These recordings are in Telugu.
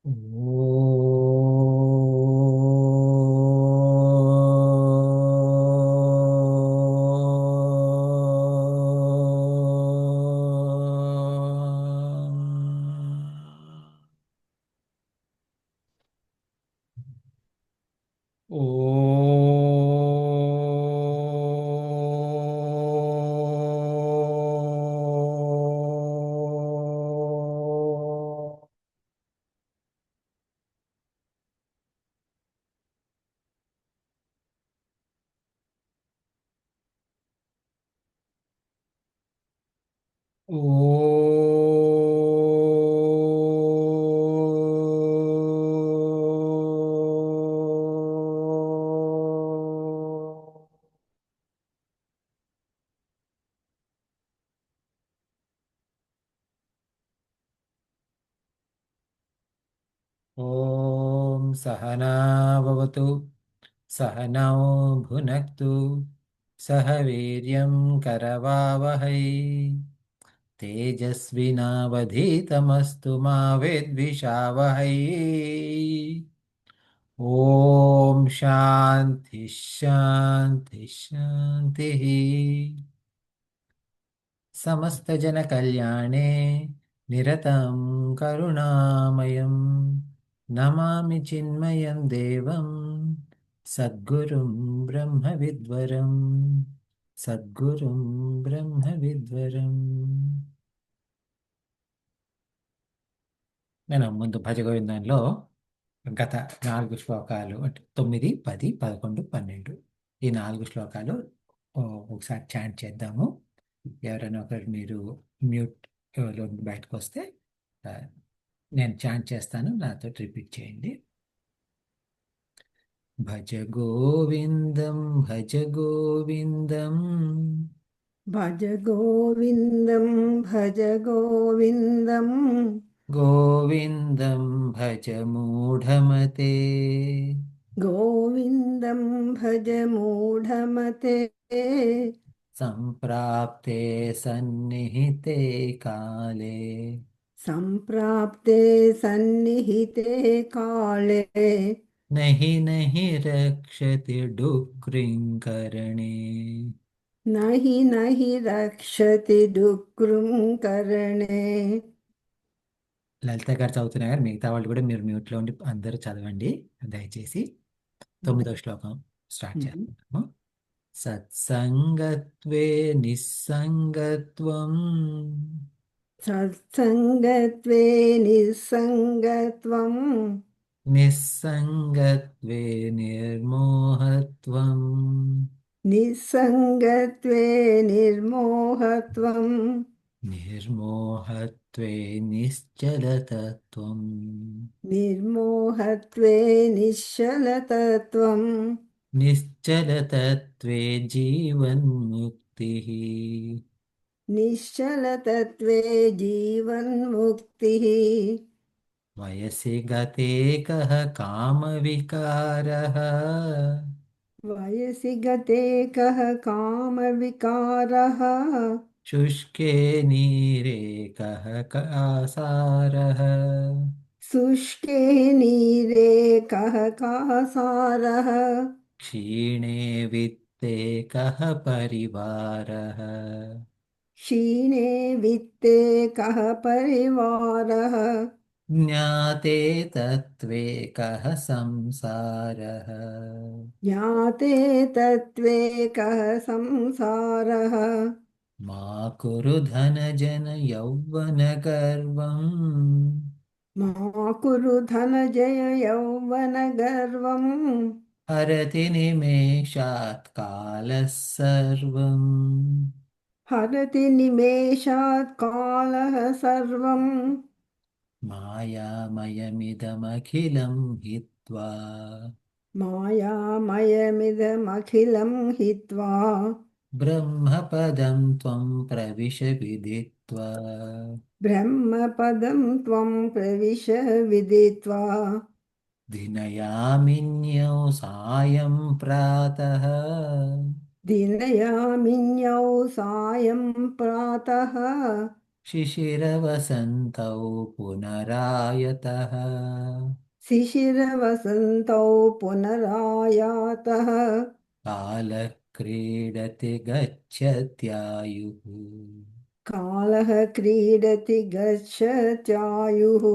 ఓ ఓం సహనా భవతు సహనౌ భునక్తు సహ వీర్యం కరవావహై తేజస్వినావధీతమస్తు మా విద్విషావహై. ఓం శాంతి శాంతి శాంతి. సమస్తజన కళ్యాణే నిరతం కరుణామయం నమామి చిన్మయం దేవం సద్గురుం బ్రహ్మ విద్వరం సద్గురుం బ్రహ్మ విద్వరం. నేను ముందు భజగోవిందంలో గత 4 శ్లోకాలు అంటే 9, 10, 11, 12 ఈ 4 శ్లోకాలు ఒకసారి చాంట్ చేద్దాము. ఎవరైనా ఒకరు మీరు మ్యూట్ లో బయటకు వస్తే ఆ, నేను చాంట్ చేస్తాను, నాతో రిపీట్ చేయండి. భజ గోవిందం భజ గోవిందం భజ గోవిందం భజ గోవిందం గోవిందం భజ మూఢమతే గోవిందం భజ మూఢమతే సంప్రాప్తే సన్నిహితే కాలే సంప్రాప్తే సన్నిహితే కాళే నహి నహి రక్షతి డుక్రింకరణే. నహి నహి రక్షతి డుక్రుం కరణే. లలిత గారు చదువుతున్నారు గారు, మిగతా వాళ్ళు కూడా మీరు మ్యూట్లో ఉండి అందరూ చదవండి దయచేసి. 9వ శ్లోకం స్టార్ట్ చేస్తున్నాము. సత్సంగత్వే నిస్సంగత్వం సత్సంగత్వే నిస్సంగత్వం నిస్సంగత్వే నిర్మోహత్వం నిస్సంగత్వే నిర్మోహత్వం నిర్మోహత్వే నిశ్చలతత్వం నిర్మోహత్వే నిశ్చలతత్వం నిశ్చలతత్వే జీవన్ముక్తిః. నిశ్చలతత్వే జీవన్ముక్తిః. వయసి గతే కః కామవికారः వయసి గతే కః కామవికారः शुष्के नीरे कः कासारः. शुष्के नीरे कः कासारः क्षीणे वित्ते कः परिवारः. क्षीणे वित्ते कः परिवारः ज्ञाते तत्त्वे कः संसारः. ज्ञाते तत्त्वे कः संसारः मा कुरु धनजन यौवनगर्वम् मा कुरु धनजय यौवनगर्वम् हरति निमेषात् कालः सर्वम्. हरति निमेषात् कालः सर्वम् मायामयमिदमखिलं हित्वा मायामयमिदमखिलं हित्वा ब्रह्मपदं त्वं प्रविश विदित्वा. ब्रह्मपदं त्वं प्रविश विदित्वा दिनयामिन्यौ सायं प्रातः दिनयामिन्यौ सायं प्रातः शिशिरवसन्तौ पुनरायतः शिशिरवसन्तौ पुनरायातः कालः क्रीडति गच्छत्यायुः कालः क्रीडति गच्छत्यायुः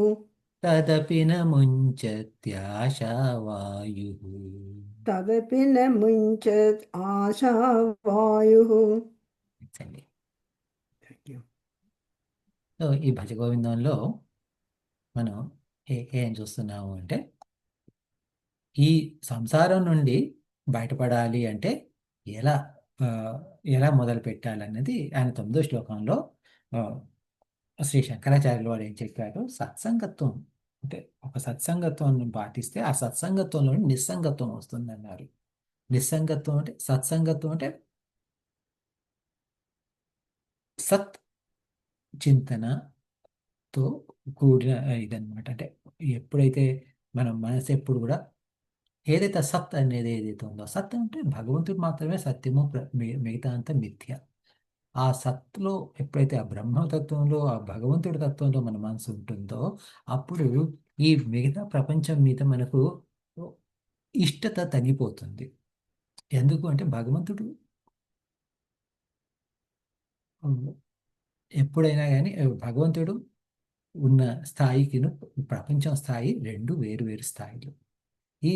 तदपि न मुञ्चत्याशावायुः. तदपि न मुञ्चत् आशावायुः। అండి. సో ఈ భజగోవిందంలో మనం ఏం చూస్తున్నాము అంటే ఈ సంసారం నుండి బయటపడాలి అంటే ఎలా ఆ, ఎలా మొదలు పెట్టాలన్నది ఆయన 9వ శ్లోకంలో ఆ, శ్రీ శంకరాచార్యులు వారు ఏం చెప్పారు, సత్సంగత్వం అంటే ఒక సత్సంగత్వాన్ని పాటిస్తే ఆ సత్సంగత్వంలో నిస్సంగత్వం వస్తుంది అన్నారు. నిస్సంగత్వం అంటే సత్సంగత్వం అంటే సత్ చింతనతో కూడిన ఇదన్నమాట. అంటే ఎప్పుడైతే మనం మనసు ఎప్పుడు కూడా ఏదైతే సత్ అనేది ఏదైతే ఉందో, సత్ అంటే భగవంతుడు మాత్రమే సత్యము, మిగతా అంతా మిథ్య. ఆ సత్తులో ఎప్పుడైతే ఆ బ్రహ్మతత్వంలో ఆ భగవంతుడి తత్వంలో మన మనసు ఉంటుందో అప్పుడు ఈ మిగతా ప్రపంచం మీద మనకు ఇష్టత తగ్గిపోతుంది. ఎందుకు అంటే భగవంతుడు ఉమ్, ఎప్పుడైనా కానీ భగవంతుడు ఉన్న స్థాయికిను ప్రపంచం స్థాయి రెండు వేరు వేరు స్థాయిలు. ఈ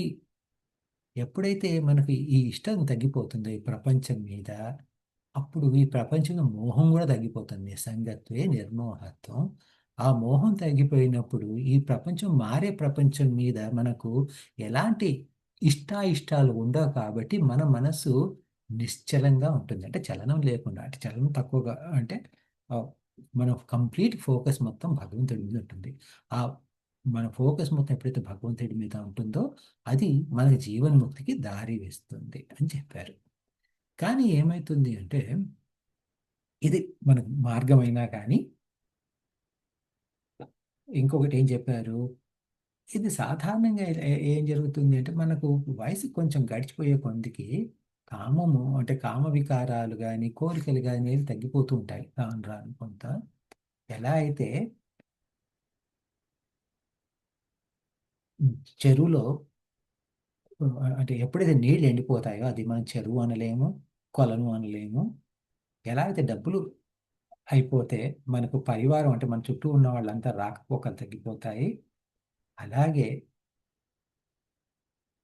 ఎప్పుడైతే మనకి ఈ ఇష్టం తగ్గిపోతుందో ఈ ప్రపంచం మీద, అప్పుడు ఈ ప్రపంచంలో మోహం కూడా తగ్గిపోతుంది. సంగత్వే నిర్మోహత్వం. ఆ మోహం తగ్గిపోయినప్పుడు ఈ ప్రపంచం మారే ప్రపంచం మీద మనకు ఎలాంటి ఇష్టాయిష్టాలు ఉండవు కాబట్టి మన మనసు నిశ్చలంగా ఉంటుంది. అంటే చలనం లేకుండా, అంటే చలనం తక్కువగా, అంటే ఆ, మన కంప్లీట్ ఫోకస్ మొత్తం భగవంతుడి మీద ఉంటుంది. ఆ మన ఫోకస్ మొత్తం ఎప్పుడైతే భగవంతుడి మీద ఉంటుందో అది మన జీవన్ముక్తికి దారి వేస్తుంది అని చెప్పారు. కానీ ఏమవుతుంది అంటే ఇది మనకు మార్గమైనా కానీ ఇంకొకటి ఏం చెప్పారు, ఇది సాధారణంగా ఏం జరుగుతుంది అంటే మనకు వయసు కొంచెం గడిచిపోయే కొందికి కామము అంటే కామ వికారాలు కానీ కోరికలు కానీ తగ్గిపోతూ ఉంటాయి రాను రాను కొంత. ఎలా అయితే చెరువులో అంటే ఎప్పుడైతే నీళ్ళు ఎండిపోతాయో అది మనం చెరువు అనలేము, కొలను అనలేము. ఎలా అయితే డబ్బులు అయిపోతే మనకు పరివారం అంటే మన చుట్టూ ఉన్న వాళ్ళంతా రాకపోకలు తగ్గిపోతాయి. అలాగే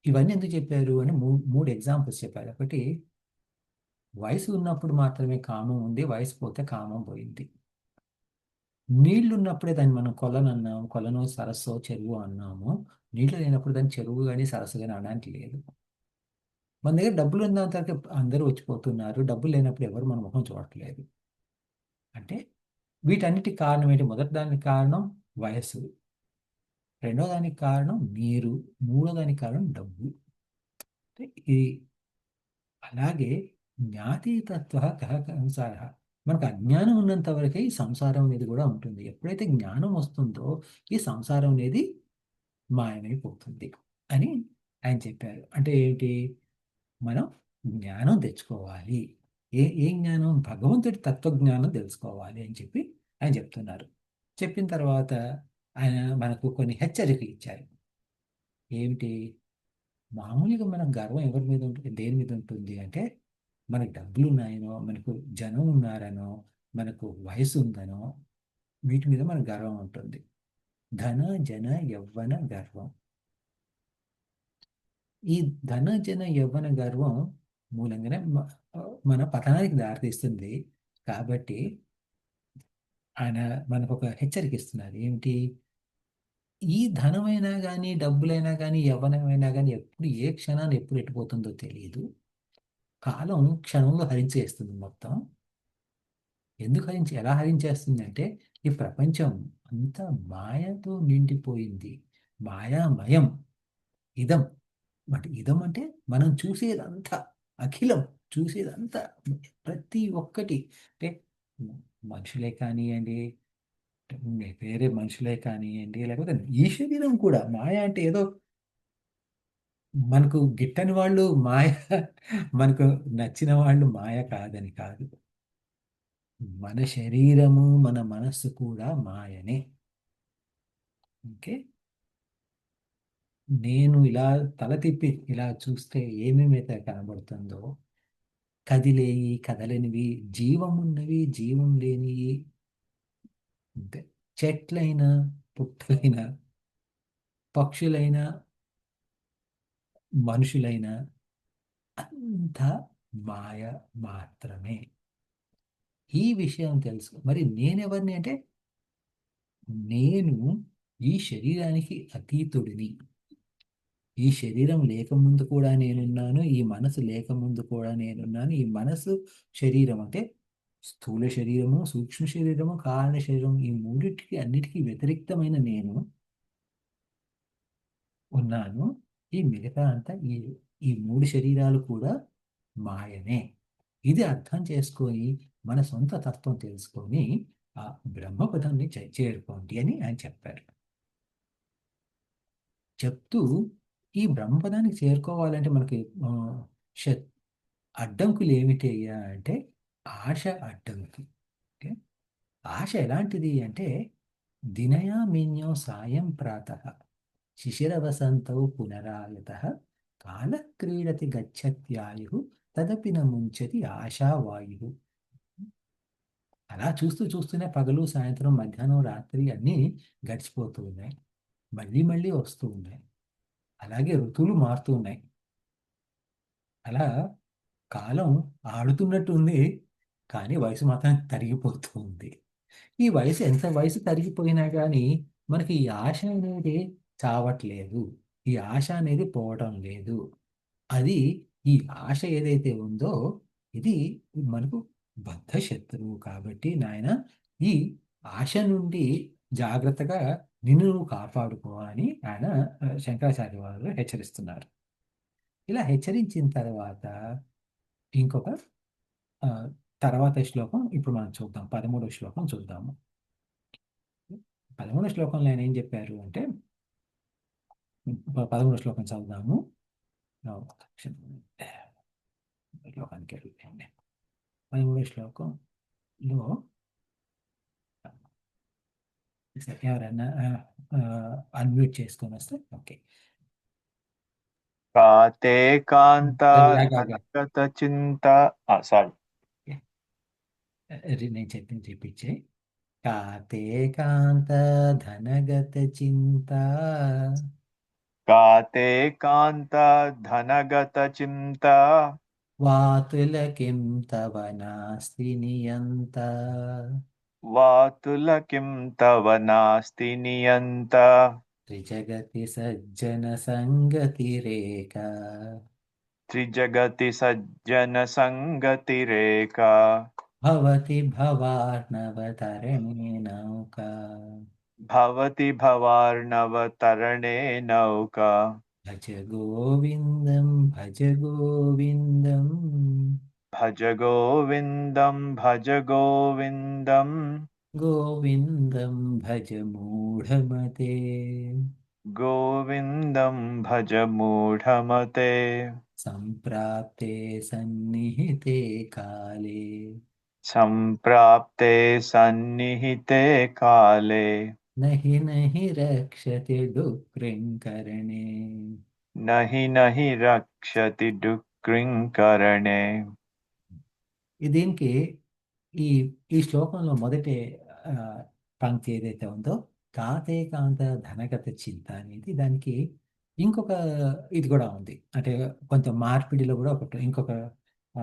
ఇవన్నీ ఎందుకు చెప్పారు అని మూడు ఎగ్జాంపుల్స్ చెప్పారు. ఒకటి, వయసు ఉన్నప్పుడు మాత్రమే కామం ఉంది, వయసు పోతే కామం పోయింది. నీళ్లు ఉన్నప్పుడే దాన్ని మనం కొలను అన్నాము, కొలను సరస్సు చెరువు అన్నాము. నీళ్లు లేనప్పుడు దాన్ని చెరువు కానీ సరస్సు కానీ అనడానికి లేదు. మన దగ్గర డబ్బులు ఉన్న తర్వాత అందరూ వచ్చిపోతున్నారు, డబ్బులు లేనప్పుడు ఎవరు మన ముఖం చూడట్లేదు. అంటే వీటన్నిటికి కారణం ఏంటి? మొదటి దానికి కారణం వయస్సు, రెండో దానికి కారణం నీరు, మూడో దానికి కారణం డబ్బు. అంటే ఇది అలాగే జ్ఞాతీతత్వ కహ సంసార. మనకు అజ్ఞానం ఉన్నంత వరకే ఈ సంసారం అనేది కూడా ఉంటుంది. ఎప్పుడైతే జ్ఞానం వస్తుందో ఈ సంసారం అనేది మాయమైపోతుంది అని ఆయన చెప్పారు. అంటే ఏంటి? మనం జ్ఞానం తెచ్చుకోవాలి. ఏ జ్ఞానం? భగవంతుడి తత్వజ్ఞానం తెలుసుకోవాలి అని చెప్పి ఆయన చెప్తున్నారు. చెప్పిన తర్వాత ఆయన మనకు కొన్ని హెచ్చరికలు ఇచ్చారు. ఏమిటి? మామూలుగా మన గర్వం ఎవరి మీద ఉంటుంది, దేని మీద ఉంటుంది అంటే మనకు డబ్బులు ఉన్నాయనో, మనకు జనం ఉన్నారనో, మనకు వయసు ఉందనో, వీటి మీద మనకు గర్వం ఉంటుంది. ధన జన యవ్వన గర్వం. ఈ ధన జన యవ్వన గర్వం మూలంగానే మన పతనానికి దారితీస్తుంది. కాబట్టి ఆయన మనకు ఒక హెచ్చరిక ఇస్తున్నారు. ఏమిటి? ఈ ధనమైనా కానీ డబ్బులైనా కానీ యవ్వనమైనా కానీ ఎప్పుడు ఏ క్షణాన్ని ఎప్పుడు ఎట్టిపోతుందో తెలియదు. కాలం క్షణంలో హరించేస్తుంది మొత్తం. ఎందుకు ఎలా హరించేస్తుంది అంటే ఈ ప్రపంచం అంతా మాయతో నిండిపోయింది. మాయామయం. ఇదం అంటే ఇదం అంటే మనం చూసేదంతా, అఖిలం చూసేదంతా, ప్రతి ఒక్కటి అంటే మనుషులే కానివ్వండి, వేరే మనుషులే కానివ్వండి, లేకపోతే ఈ శరీరం కూడా మాయ. అంటే ఏదో మనకు గిట్టని వాళ్ళు మాయ, మనకు నచ్చిన వాళ్ళు మాయ కాదని కాదు. మన శరీరము మన మనస్సు కూడా మాయనే. ఓకే. నేను ఇలా తల తిప్పి ఇలా చూస్తే ఏమేమైతే కనబడుతుందో, కదిలేయి కదలనివి, జీవమున్నవి జీవం లేనివి, అంతే. చెట్లైనా పుట్టలైనా పక్షులైనా మనుషులైనా అంతా మాయ మాత్రమే. ఈ విషయం తెలుసు. మరి నేనెవరిని అంటే, నేను ఈ శరీరానికి అతీతుడిని. ఈ శరీరం లేకముందు కూడా నేనున్నాను, ఈ మనసు లేకముందు కూడా నేనున్నాను. ఈ మనసు శరీరం అంటే స్థూల శరీరము, సూక్ష్మ శరీరము, కారణ శరీరం, ఈ మూడిటికి అన్నిటికీ వ్యతిరిక్తమైన నేను ఉన్నాను. ఈ మిగతా అంతా ఈ మూడు శరీరాలు కూడా మాయనే. ఇది అర్థం చేసుకొని మన సొంత తత్వం తెలుసుకొని ఆ బ్రహ్మపదాన్ని చేరుకోండి అని ఆయన చెప్పారు. చెప్తూ ఈ బ్రహ్మపదానికి చేరుకోవాలంటే మనకి ఆ, శ- అడ్డంకులు ఏమిటి అయ్యా అంటే, ఆశ అడ్డంకి. ఓకే? ఆశ ఎలాంటిది అంటే, దినయామిన్యో సాయం ప్రాతః శిశిరవసంతౌ పునరాయతః కాలక్రీడతి గచ్చత్యాయు తదపి న ముంచతి ఆశావాయు. అలా చూస్తూ చూస్తూనే పగలు సాయంత్రం మధ్యాహ్నం రాత్రి అన్నీ గడిచిపోతూ ఉన్నాయి, మళ్ళీ మళ్ళీ వస్తూ ఉన్నాయి. అలాగే ఋతువులు మారుతూ ఉన్నాయి. అలా కాలం ఆడుతున్నట్టు ఉంది, కానీ వయసు మాత్రం తరిగిపోతూ ఉంది. ఈ వయసు ఎంత వయసు తరిగిపోయినా కానీ మనకి ఈ ఆశ అనేది చావట్లేదు, ఈ ఆశ అనేది పోవటం లేదు. అది, ఈ ఆశ ఏదైతే ఉందో ఇది మనకు బద్ధ శత్రువు. కాబట్టి నాయన, ఈ ఆశ నుండి జాగ్రత్తగా నిన్ను నువ్వు కాపాడుకో అని ఆయన శంకరాచార్య వారు హెచ్చరిస్తున్నారు. ఇలా హెచ్చరించిన తర్వాత ఇంకొక ఆ, తర్వాత శ్లోకం ఇప్పుడు మనం చూద్దాం. 13వ శ్లోకం చూద్దాము. 13వ శ్లోకంలో ఆయన ఏం చెప్పారు అంటే, 13వ శ్లోకం చదువుదాము. శ్లోకానికి వెళ్ళండి. 13వ శ్లోకంలో ఎవరైనా అన్మ్యూట్ చేసుకొని వస్తే ఓకే. కాతే కాంత లాగా ధనగత చింత సారీ నేను చెప్పింది రిపీట్ చేయి. కాతే కాంత ధనగత చింత కాతే కాంత ధనగత చింత వాతుల కిం తవ నాస్తి నియంత వాతుల కిం తవ నాస్తి నియంత త్రిజగతి సజ్జన సంగతి రేఖ త్రిజగతి సజ్జన సంగతి రేఖ భవతి భవార్ణవ తరణే నౌకా భవతి భవార్ణవ తరణే నౌక భజ గోవిందం భజ గోవిందం భజ గోవిందం భజ గోవిందం గోవిందం భజ మూఢమతే గోవిందం భజ మూఢమతే సంప్రాప్తే సన్నిహితే కాలే సంప్రాప్తే సన్నిహితే కాలే నహి నహి రక్షతి డుక్రింకరణే. నహి నహి రక్షతి డుక్రింకరణే. దీనికి ఈ ఈ శ్లోకంలో మొదటి ఆ, పంక్తి ఏదైతే ఉందో, కాతే కాంత ధనగత చింత అనేది, దానికి ఇంకొక ఇది కూడా ఉంది. అంటే కొంత మార్పిడిలో కూడా ఒకటి ఇంకొక ఆ,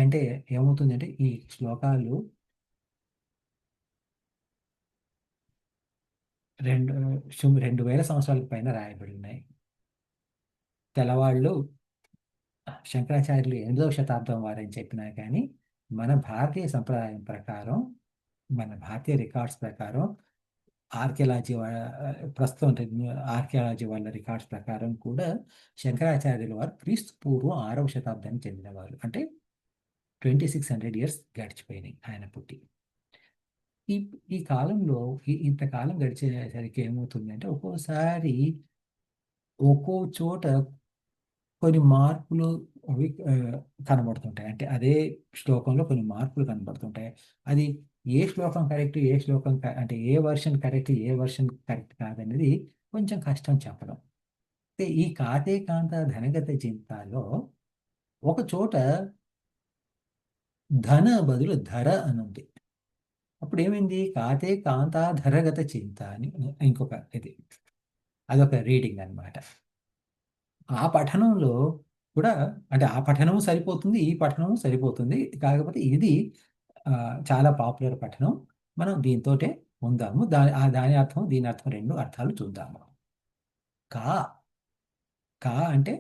అంటే ఏమవుతుందంటే, ఈ శ్లోకాలు 2000 సంవత్సరాల పైన రాయబడి ఉన్నాయి. తెల్లవాళ్ళు శంకరాచార్యులు 8వ శతాబ్దం వారని చెప్పినా కానీ, మన భారతీయ సంప్రదాయం ప్రకారం, మన భారతీయ రికార్డ్స్ ప్రకారం, ఆర్కియాలజీ ప్రస్తుతం ఆర్కియాలజీ వాళ్ళ రికార్డ్స్ ప్రకారం కూడా శంకరాచార్యుల వారు క్రీస్తు పూర్వం 6వ శతాబ్దానికి చెందినవారు. అంటే 2600 ఇయర్స్ గడిచిపోయినాయి ఆయన పుట్టి. ఈ ఈ కాలంలో ఇంతకాలం గడిచేసరికి ఏమవుతుందంటే, ఒక్కోసారి ఒక్కో చోట కొన్ని మార్పులు అవి కనబడుతుంటాయి. అంటే అదే శ్లోకంలో కొన్ని మార్పులు కనబడుతుంటాయి. అది ఏ శ్లోకం కరెక్ట్, ఏ శ్లోకం అంటే ఏ వర్షన్ కరెక్ట్, ఏ వర్షన్ కరెక్ట్ కాదనేది కొంచెం కష్టం చెప్పడం. అయితే ఈ కాతే కాంత ధనగత చింతాలో ఒక చోట ధన బదులు ధర అని ఉంది. అప్పుడు ఏమైంది? కాతే కాంతా ధరగత చింత అని ఇంకొక ఇది, అదొక రీడింగ్ అన్నమాట. ఆ పఠనంలో కూడా అంటే ఆ పఠనం సరిపోతుంది, ఈ పఠనం సరిపోతుంది. కాకపోతే ఇది చాలా పాపులర్ పఠనం. మనం దీంతోటే ఉందాము. దాని అర్థం, దీని అర్థం, రెండు అర్థాలు చూద్దాము. కా కా అంటే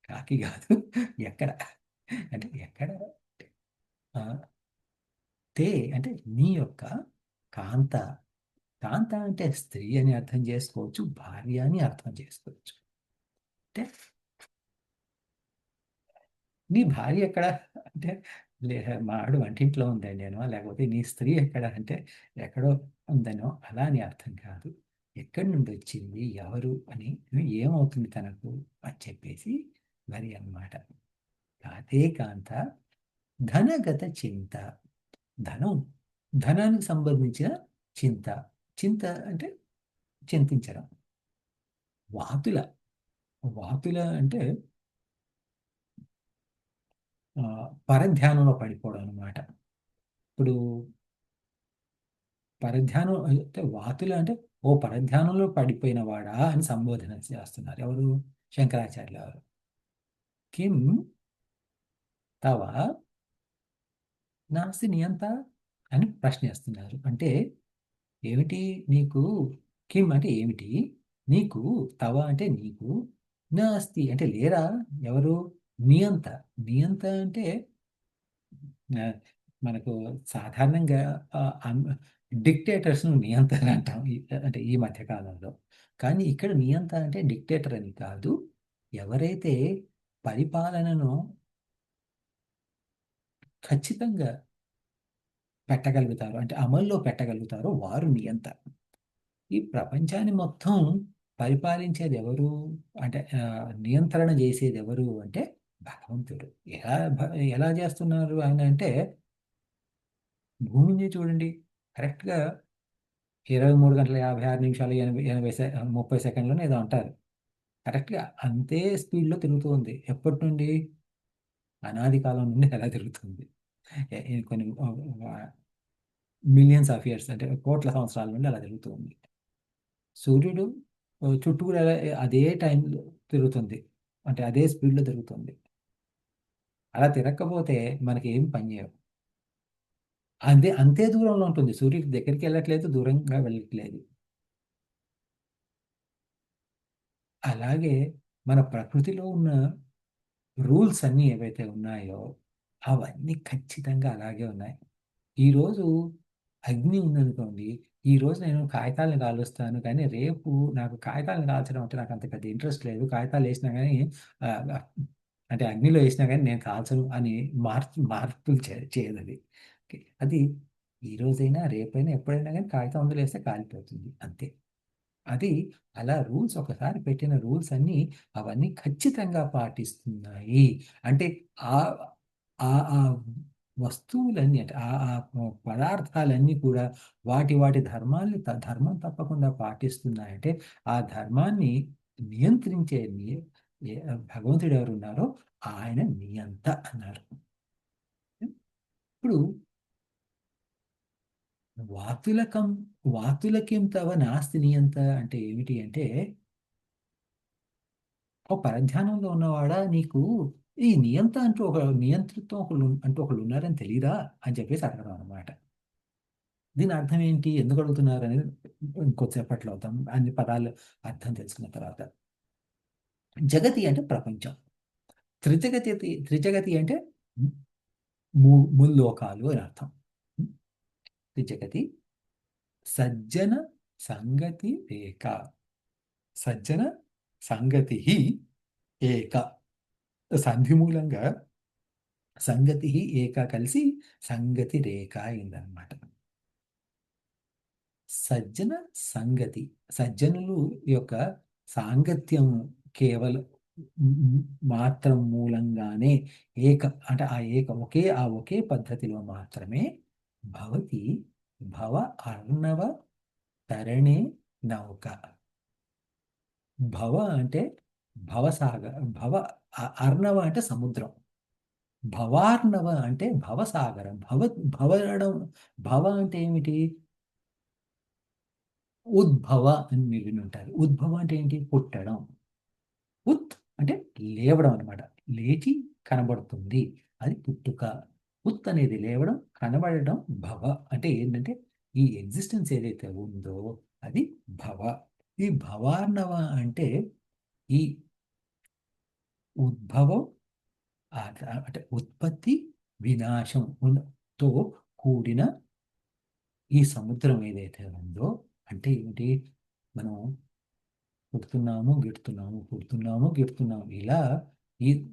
కాకి కాదు, ఎక్కడ అంటే ఎక్కడ. ఆ, తే అంటే నీ యొక్క, కాంత, కాంత అంటే స్త్రీ అని అర్థం చేసుకోవచ్చు, భార్య అని అర్థం చేసుకోవచ్చు. అంటే నీ భార్య ఎక్కడ అంటే లే మా ఆవిడ వంటింట్లో ఉందండి అనో, లేకపోతే నీ స్త్రీ ఎక్కడ అంటే ఎక్కడో ఉందనో, అలా అని అర్థం కాదు. ఎక్కడి నుండి వచ్చింది, ఎవరు అని, ఏమవుతుంది తనకు అని చెప్పేసి మరి అన్నమాట. కాతే కాంత ధనగత చింత, ధనం, ధనానికి సంబంధించిన చింత. చింత అంటే చింతించడం. వాతుల, వాతుల అంటే పరధ్యానంలో పడిపోవడం అనమాట. ఇప్పుడు పరధ్యానం అంటే వాతుల అంటే ఓ పరధ్యానంలో పడిపోయిన వాడా అని సంబోధన చేస్తున్నారు. ఎవరు? శంకరాచార్యుల వారు. కిం తవ నాస్తి నియంత అని ప్రశ్నిస్తున్నారు. అంటే ఏమిటి నీకు, కిం అంటే ఏమిటి, నీకు, తవ అంటే నీకు, నాస్తి అంటే లేరా, ఎవరు, నియంత. నియంత అంటే మనకు సాధారణంగా డిక్టేటర్స్ను నియంత్రణ అంటాం అంటే ఈ మధ్య కాలంలో. కానీ ఇక్కడ నియంత అంటే డిక్టేటర్ అని కాదు, ఎవరైతే పరిపాలనను ఖచ్చితంగా పెట్టగలుగుతారో, అంటే అమల్లో పెట్టగలుగుతారో వారు నియంత. ఈ ప్రపంచాన్ని మొత్తం పరిపాలించేది ఎవరు అంటే నియంత్రణ చేసేది ఎవరు అంటే భగవంతుడు. ఎలా చేస్తున్నారు ఆయన అంటే, భూమిని చూడండి, కరెక్ట్గా 23 గంటల 56 నిమిషాలు 30 సెకండ్లను ఏదో అంటారు. కరెక్ట్గా అంతే స్పీడ్లో తిరుగుతూ ఉంది. ఎప్పటి నుండి? అనాది కాలం నుండి అలా తిరుగుతుంది. కొన్ని మిలియన్స్ ఆఫ్ ఇయర్స్ అంటే కోట్ల సంవత్సరాల నుండి అలా తిరుగుతుంది. సూర్యుడు చుట్టూ కూడా అదే టైంలో తిరుగుతుంది, అంటే అదే స్పీడ్లో తిరుగుతుంది. అలా తిరగకపోతే మనకి ఏం పని చేయవు. అంతే దూరంలో ఉంటుంది. సూర్యుడి దగ్గరికి వెళ్ళట్లేదు, దూరంగా వెళ్ళట్లేదు. అలాగే మన ప్రకృతిలో ఉన్న రూల్స్ అన్నీ ఏవైతే ఉన్నాయో అవన్నీ ఖచ్చితంగా అలాగే ఉన్నాయి. ఈరోజు అగ్ని ఉందనుకోండి, ఈరోజు నేను కాగితాలను కాలుస్తాను, కానీ రేపు నాకు కాగితాలను కాల్చడం అంటే నాకు అంత పెద్ద ఇంట్రెస్ట్ లేదు, కాగితాలు వేసినా కానీ అంటే అగ్నిలో వేసినా కానీ నేను కాల్చను అని మార్పులు చేయదు అది. అది ఈ రోజైనా రేపైనా ఎప్పుడైనా కానీ కాగితం అందులో వేస్తే కాలిపోతుంది అంతే. అది అలా రూల్స్, ఒకసారి పెట్టిన రూల్స్ అన్నీ అవన్నీ ఖచ్చితంగా పాటిస్తున్నాయి. అంటే ఆ ఆ ఆ వస్తువులన్నీ అంటే ఆ పదార్థాలన్నీ కూడా వాటి ధర్మాల్ని ధర్మం తప్పకుండా పాటిస్తున్నాయంటే ఆ ధర్మాన్ని నియంత్రించే భగవంతుడు ఎవరున్నారో ఆయన నియంత అన్నారు. ఇప్పుడు వాతులకం వాతులకిం తవ నాస్తి నియంత అంటే ఏమిటి అంటే, ఒక పరధ్యానంలో ఉన్నవాడా నీకు ఈ నియంత అంటూ ఒక నియంతృత్వం అంటూ ఒకళ్ళు ఉన్నారని తెలియదా అని చెప్పేసి అడగడం అనమాట. దీని అర్థం ఏంటి, ఎందుకు అడుగుతున్నారు అనేది ఇంకొద్దిసేపట్లో అవుతాం, అన్ని పదాలు అర్థం తెలుసుకున్న తర్వాత. జగతి అంటే ప్రపంచం. త్రిజగతి అంటే ముల్లోకాలు అని అర్థం. త్రిజగతి సజ్జన సంగతి రేఖ, సజ్జన సంగతి ఏక, సంధి మూలంగా సంగతి ఏక కలిసి సంగతి రేఖ అయిందనమాట. సజ్జన సంగతి, సజ్జనులు యొక్క సాంగత్యం కేవలం మాత్రం మూలంగానే ఏక అంటే ఒకే పద్ధతిలో మాత్రమే భవతి భవ అర్ణవ తరణే నౌక. భవ అంటే అర్ణవ అంటే సముద్రం, భవార్ణవ అంటే భవసాగరం. భవడం భవ అంటే ఏమిటి? ఉద్భవ అని మీరు విని ఉంటారు. ఉద్భవ అంటే ఏంటి? పుట్టడం. ఉత్ అంటే లేవడం అనమాట. లేచి కనబడుతుంది, అది పుట్టుక. ఉత్ అనేది లేవడం, కనబడడం. భవ అంటే ఏంటంటే ఈ ఎగ్జిస్టెన్స్ ఏదైతే ఉందో అది భవ. ఈ భవార్ణవ అంటే ఈ ఉద్భవం అంటే ఉత్పత్తి వినాశం తో కూడిన ఈ సముద్రం ఏదైతే ఉందో అంటే ఏమిటి? మనం పుడుతున్నాము గిడుతున్నాము, పుడుతున్నాము గిడుతున్నాము,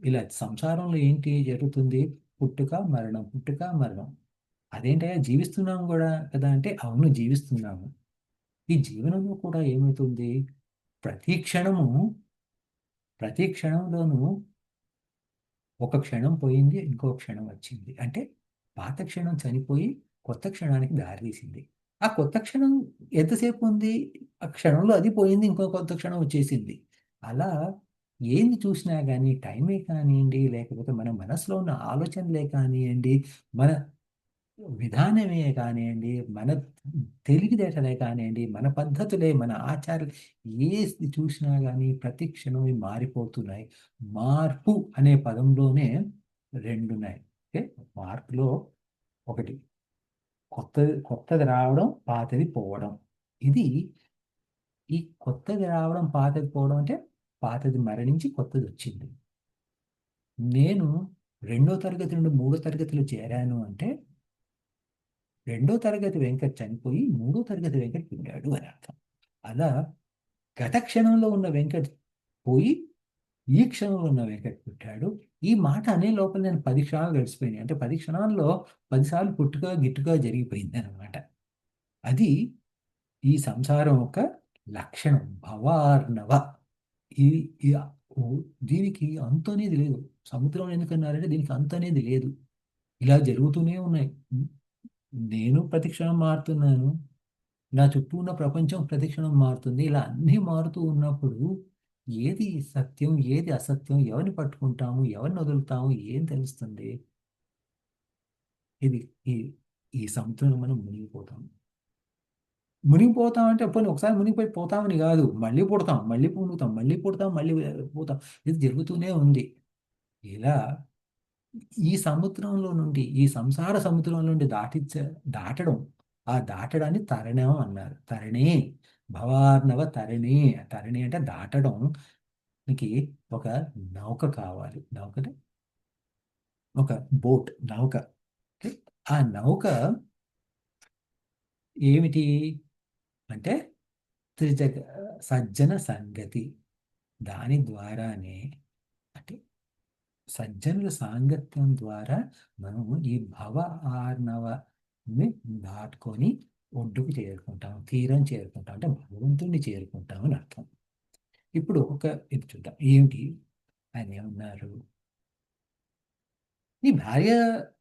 ఇలా సంసారంలో ఏంటి జరుగుతుంది? పుట్టుక మరణం, పుట్టుక మరణం. అదేంటయ్యా జీవిస్తున్నాము కూడా కదా అంటే అవును జీవిస్తున్నాము. ఈ జీవనంలో కూడా ఏమవుతుంది? ప్రతి క్షణము ప్రతి క్షణంలోనూ ఒక క్షణం పోయింది, ఇంకో క్షణం వచ్చింది. అంటే పాత క్షణం చనిపోయి కొత్త క్షణానికి దారితీసింది. ఆ కొత్త క్షణం ఎంతసేపు ఉంది? ఆ క్షణంలో అది పోయింది, ఇంకో కొత్త క్షణం వచ్చేసింది. అలా ఏంది చూసినా కానీ టైమే కానివ్వండి, లేకపోతే మన మనసులో ఉన్న ఆలోచనలే కానివ్వండి, మన విధానమే కానివ్వండి, మన తెలివితేటలే కానివ్వండి, మన పద్ధతులే, మన ఆచారాలు ఏది చూసినా కానీ ప్రతి క్షణం ఇవి మారిపోతున్నాయి. మార్పు అనే పదంలోనే రెండున్నాయి. ఓకే, మార్పులో ఒకటి కొత్తది రావడం, పాతది పోవడం. ఇది ఈ కొత్తది రావడం, పాతది పోవడం అంటే పాతది మరణించి కొత్తది వచ్చింది. నేను 2వ తరగతి నుండి 3వ తరగతిలో చేరాను అంటే 2వ తరగతి వెంకట్ చనిపోయి 3వ తరగతి వెంకట్ పుట్టాడు అని అర్థం. అలా గత క్షణంలో ఉన్న వెంకట్ పోయి ఈ క్షణంలో ఉన్న వెంకట్ పుట్టాడు. ఈ మాట అనే లోపల నేను 10 క్షణాలు గడిచిపోయినాయి. అంటే 10 క్షణాల్లో 10 సార్లు పుట్టుక గిట్టుగా జరిగిపోయింది అనమాట. అది ఈ సంసారం యొక్క లక్షణం. భవార్ణవ. ఈ ఈ- దీనికి అంతు అనేది లేదు. సముద్రం ఎందుకన్నారంటే దీనికి అంతు అనేది లేదు. ఇలా జరుగుతూనే ఉన్నాయి. నేను ప్రతిక్షణం మారుతున్నాను, నా చుట్టూ ఉన్న ప్రపంచం ప్రతిక్షణం మారుతుంది. ఇలా అన్నీ మారుతూ ఉన్నప్పుడు ఏది సత్యం, ఏది అసత్యం, ఎవరిని పట్టుకుంటాము, ఎవరిని వదులుతాము, ఏం తెలుస్తుంది? ఇది ఈ ఈ సముద్రంలో మనం మునిగిపోతాం అంటే పోనీ ఒకసారి మునిగిపోయి పోతామని కాదు, మళ్ళీ పుడతాం, మళ్ళీ పుడుతాం, మళ్ళీ పుడతాం, మళ్ళీ పోతాం. ఇది జరుగుతూనే ఉంది. ఇలా ఈ సంసార సముద్రం నుండి దాటడం, ఆ దాటడాన్ని తరణం అన్నారు. తరణి, భవార్ణవ తరణి. తరణి అంటే దాటడం. నీకు ఒక నౌక కావాలి. నౌకనే ఒక బోట్, నౌక. ఓకే? ఆ నౌక ఏమిటి అంటే త్రిజగ సజ్జన సంగతి. దాని ద్వారానే అంటే సజ్జనుల సాంగత్యం ద్వారా మనము ఈ భవ ఆర్ణవని దాటుకొని ఒడ్డుకు చేరుకుంటాం, తీరం చేరుకుంటాం, అంటే భగవంతుణ్ణి చేరుకుంటాం అని అర్థం. ఇప్పుడు ఇది చూద్దాం. ఏమిటి ఆయన ఏమన్నారు? నీ భార్య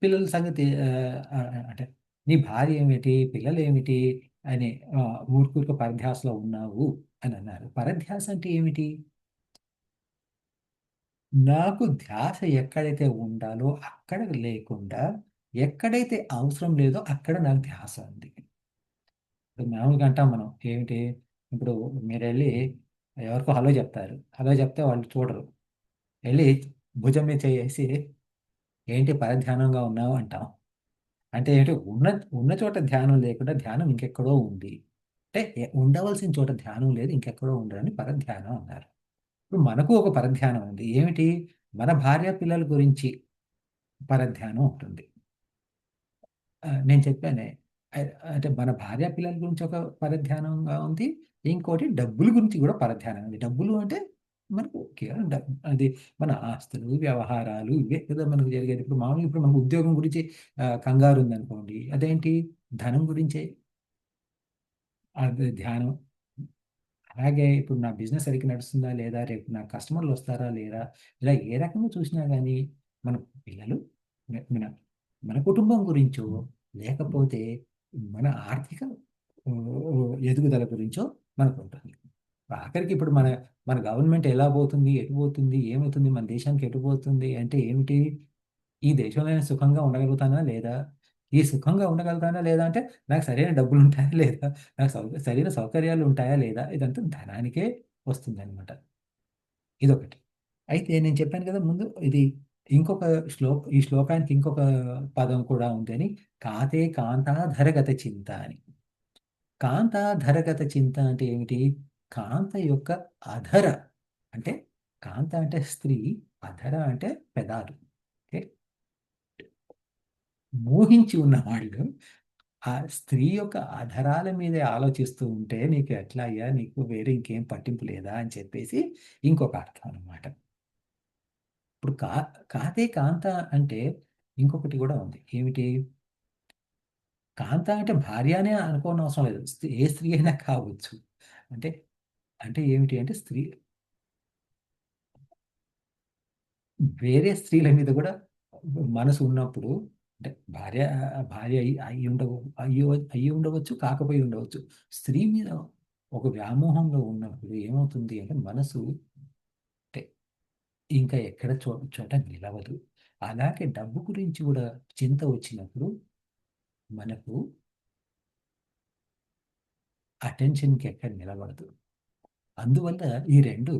పిల్లల సంగతి అంటే నీ భార్య ఏమిటి, పిల్లలు ఏమిటి అని ఊరికూరిక పరధ్యాసలో ఉన్నావు అని అన్నారు. పరధ్యాస అంటే ఏమిటి? నాకు ధ్యాస ఎక్కడైతే ఉండాలో అక్కడ లేకుండా, ఎక్కడైతే అవసరం లేదో అక్కడ నాకు ధ్యాస ఉంది. ఇప్పుడు మామూలుగా అంటాం మనం ఏమిటి? ఇప్పుడు మీరు వెళ్ళి ఎవరికో హలో చెప్తారు. హలో చెప్తే వాళ్ళు చూడరు. వెళ్ళి భుజం మీద చేసి ఏంటి పరధ్యానంగా ఉన్నావు అంటాం. అంటే ఏంటి? ఉన్న ఉన్న చోట ధ్యానం లేకుండా ధ్యానం ఇంకెక్కడో ఉంది. అంటే ఉండవలసిన చోట ధ్యానం లేదు, ఇంకెక్కడో ఉండదని పరధ్యానం అన్నారు. ఇప్పుడు మనకు ఒక పరధ్యానం ఉంది. ఏమిటి? మన భార్య పిల్లల గురించి పరధ్యానం ఉంటుంది. నేను చెప్పానే, అంటే మన భార్య పిల్లల గురించి ఒక పరధ్యానంగా ఉంది. ఇంకోటి డబ్బుల గురించి కూడా పరధ్యానం ఉంది. డబ్బులు అంటే మనకు కేవలం అది మన ఆస్తులు, వ్యవహారాలు ఇవే కదా మనకు జరిగేది. ఇప్పుడు మామూలుగా ఇప్పుడు మనకు ఉద్యోగం గురించి కంగారు ఉందనుకోండి, అదేంటి? ధనం గురించే అది ధ్యానం. అలాగే ఇప్పుడు నా బిజినెస్ సరిగ్గా నడుస్తుందా లేదా, రేపు నా కస్టమర్లు వస్తారా లేరా, ఇలా ఏ రకంగా చూసినా కానీ మన పిల్లలు, మన మన కుటుంబం గురించో, లేకపోతే మన ఆర్థిక ఆ, ఎదుగుదల గురించో మనకు ఉంటుంది. ఆఖరికి ఇప్పుడు మన మన గవర్నమెంట్ ఎలా పోతుంది, ఎటు పోతుంది, ఏమవుతుంది, మన దేశానికి ఎటు పోతుంది అంటే ఏమిటి? ఈ దేశంలో నేను సుఖంగా ఉండగలుగుతానా లేదా, ఈ సుఖంగా ఉండగలుగుతానా లేదా అంటే నాకు సరైన డబ్బులు ఉంటాయా లేదా, నాకు సరైన సౌకర్యాలు ఉంటాయా లేదా, ఇదంతా ధనానికే వస్తుంది అనమాట. ఇదొకటి. అయితే నేను చెప్పాను కదా ముందు, ఇది ఇంకొక ఈ శ్లోకానికి ఇంకొక పదం కూడా ఉంది అని, కాతే కాంతాధరగత చింత అని. కాంతాధరగత చింత అంటే ఏమిటి? కాంత యొక్క అధర అంటే, కాంత అంటే స్త్రీ, అధర అంటే పెదాలు. ఓకే, మోహించి ఉన్నవాళ్ళు ఆ స్త్రీ యొక్క అధరాల మీదే ఆలోచిస్తూ ఉంటే నీకు ఎట్లా అయ్యా, నీకు వేరే ఇంకేం పట్టింపు లేదా అని చెప్పేసి ఇంకొక అర్థం అన్నమాట. ఇప్పుడు కాతే కాంత అంటే ఇంకొకటి కూడా ఉంది. ఏమిటి? కాంత అంటే భార్య అనే అనుకోని అవసరం లేదు, ఏ స్త్రీ అయినా కావచ్చు. అంటే అంటే ఏమిటి అంటే, స్త్రీ వేరే స్త్రీల మీద కూడా మనసు ఉన్నప్పుడు, అంటే భార్య భార్య అయి అయ్యి ఉండవచ్చు, కాకపోయి ఉండవచ్చు. స్త్రీ మీద ఒక వ్యామోహంలో ఉన్నప్పుడు ఏమవుతుంది అంటే, మనసు అంటే ఇంకా ఎక్కడ చోట నిలవదు. అలాగే డబ్బు గురించి కూడా చింత వచ్చినప్పుడు మనకు అటెన్షన్కి ఎక్కడ నిలబడదు. అందువల్ల ఈ రెండు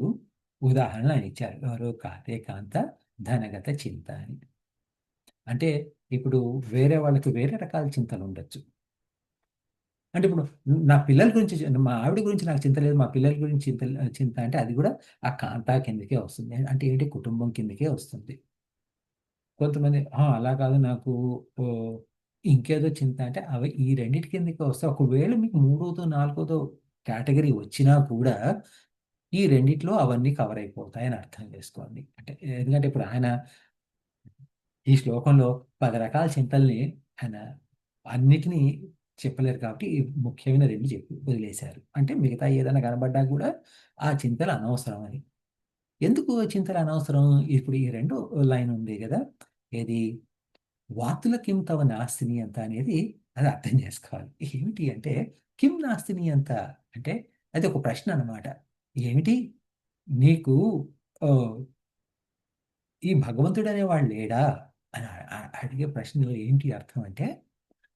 ఉదాహరణలు ఆయన ఇచ్చారు. ఎవరు? కాతే కాంత, ధనగత చింత అని. అంటే ఇప్పుడు వేరే వాళ్ళకి వేరే రకాల చింతలు ఉండొచ్చు. అంటే ఇప్పుడు నా పిల్లల గురించి, మా ఆవిడ గురించి నాకు చింత లేదు, మా పిల్లల గురించి చింత అంటే అది కూడా ఆ కాంతా కిందకే వస్తుంది. అంటే ఏంటి? కుటుంబం కిందకే వస్తుంది. కొంతమంది అలా కాదు నాకు ఓ, ఇంకేదో చింత అంటే అవి ఈ రెండింటి కిందకే వస్తాయి. ఒకవేళ మీకు మూడోదో నాలుగోదో కేటగిరీ వచ్చినా కూడా ఈ రెండిట్లో అవన్నీ కవర్ అయిపోతాయని అర్థం చేసుకోండి. అంటే ఎందుకంటే ఇప్పుడు ఆయన ఈ శ్లోకంలో 10 రకాల చింతల్ని ఆయన అన్నిటినీ చెప్పలేరు కాబట్టి ఈ ముఖ్యమైన 2 చెప్పి వదిలేశారు. అంటే మిగతా ఏదైనా కనబడ్డా కూడా ఆ చింతలు అనవసరం అని. ఎందుకు ఆ చింతలు అనవసరం? ఇప్పుడు ఈ రెండో లైన్ ఉంది కదా, ఏది? వాతుల కిం తవ నాస్తిని అంత అనేది, అది అర్థం చేసుకోవాలి. ఏమిటి అంటే, కిం నాస్తిని అంత అంటే అది ఒక ప్రశ్న అన్నమాట. ఏమిటి నీకు ఆహ్, ఈ భగవంతుడు అనేవాడు లేడా అని అడిగే ప్రశ్నలో ఏంటి అర్థం అంటే,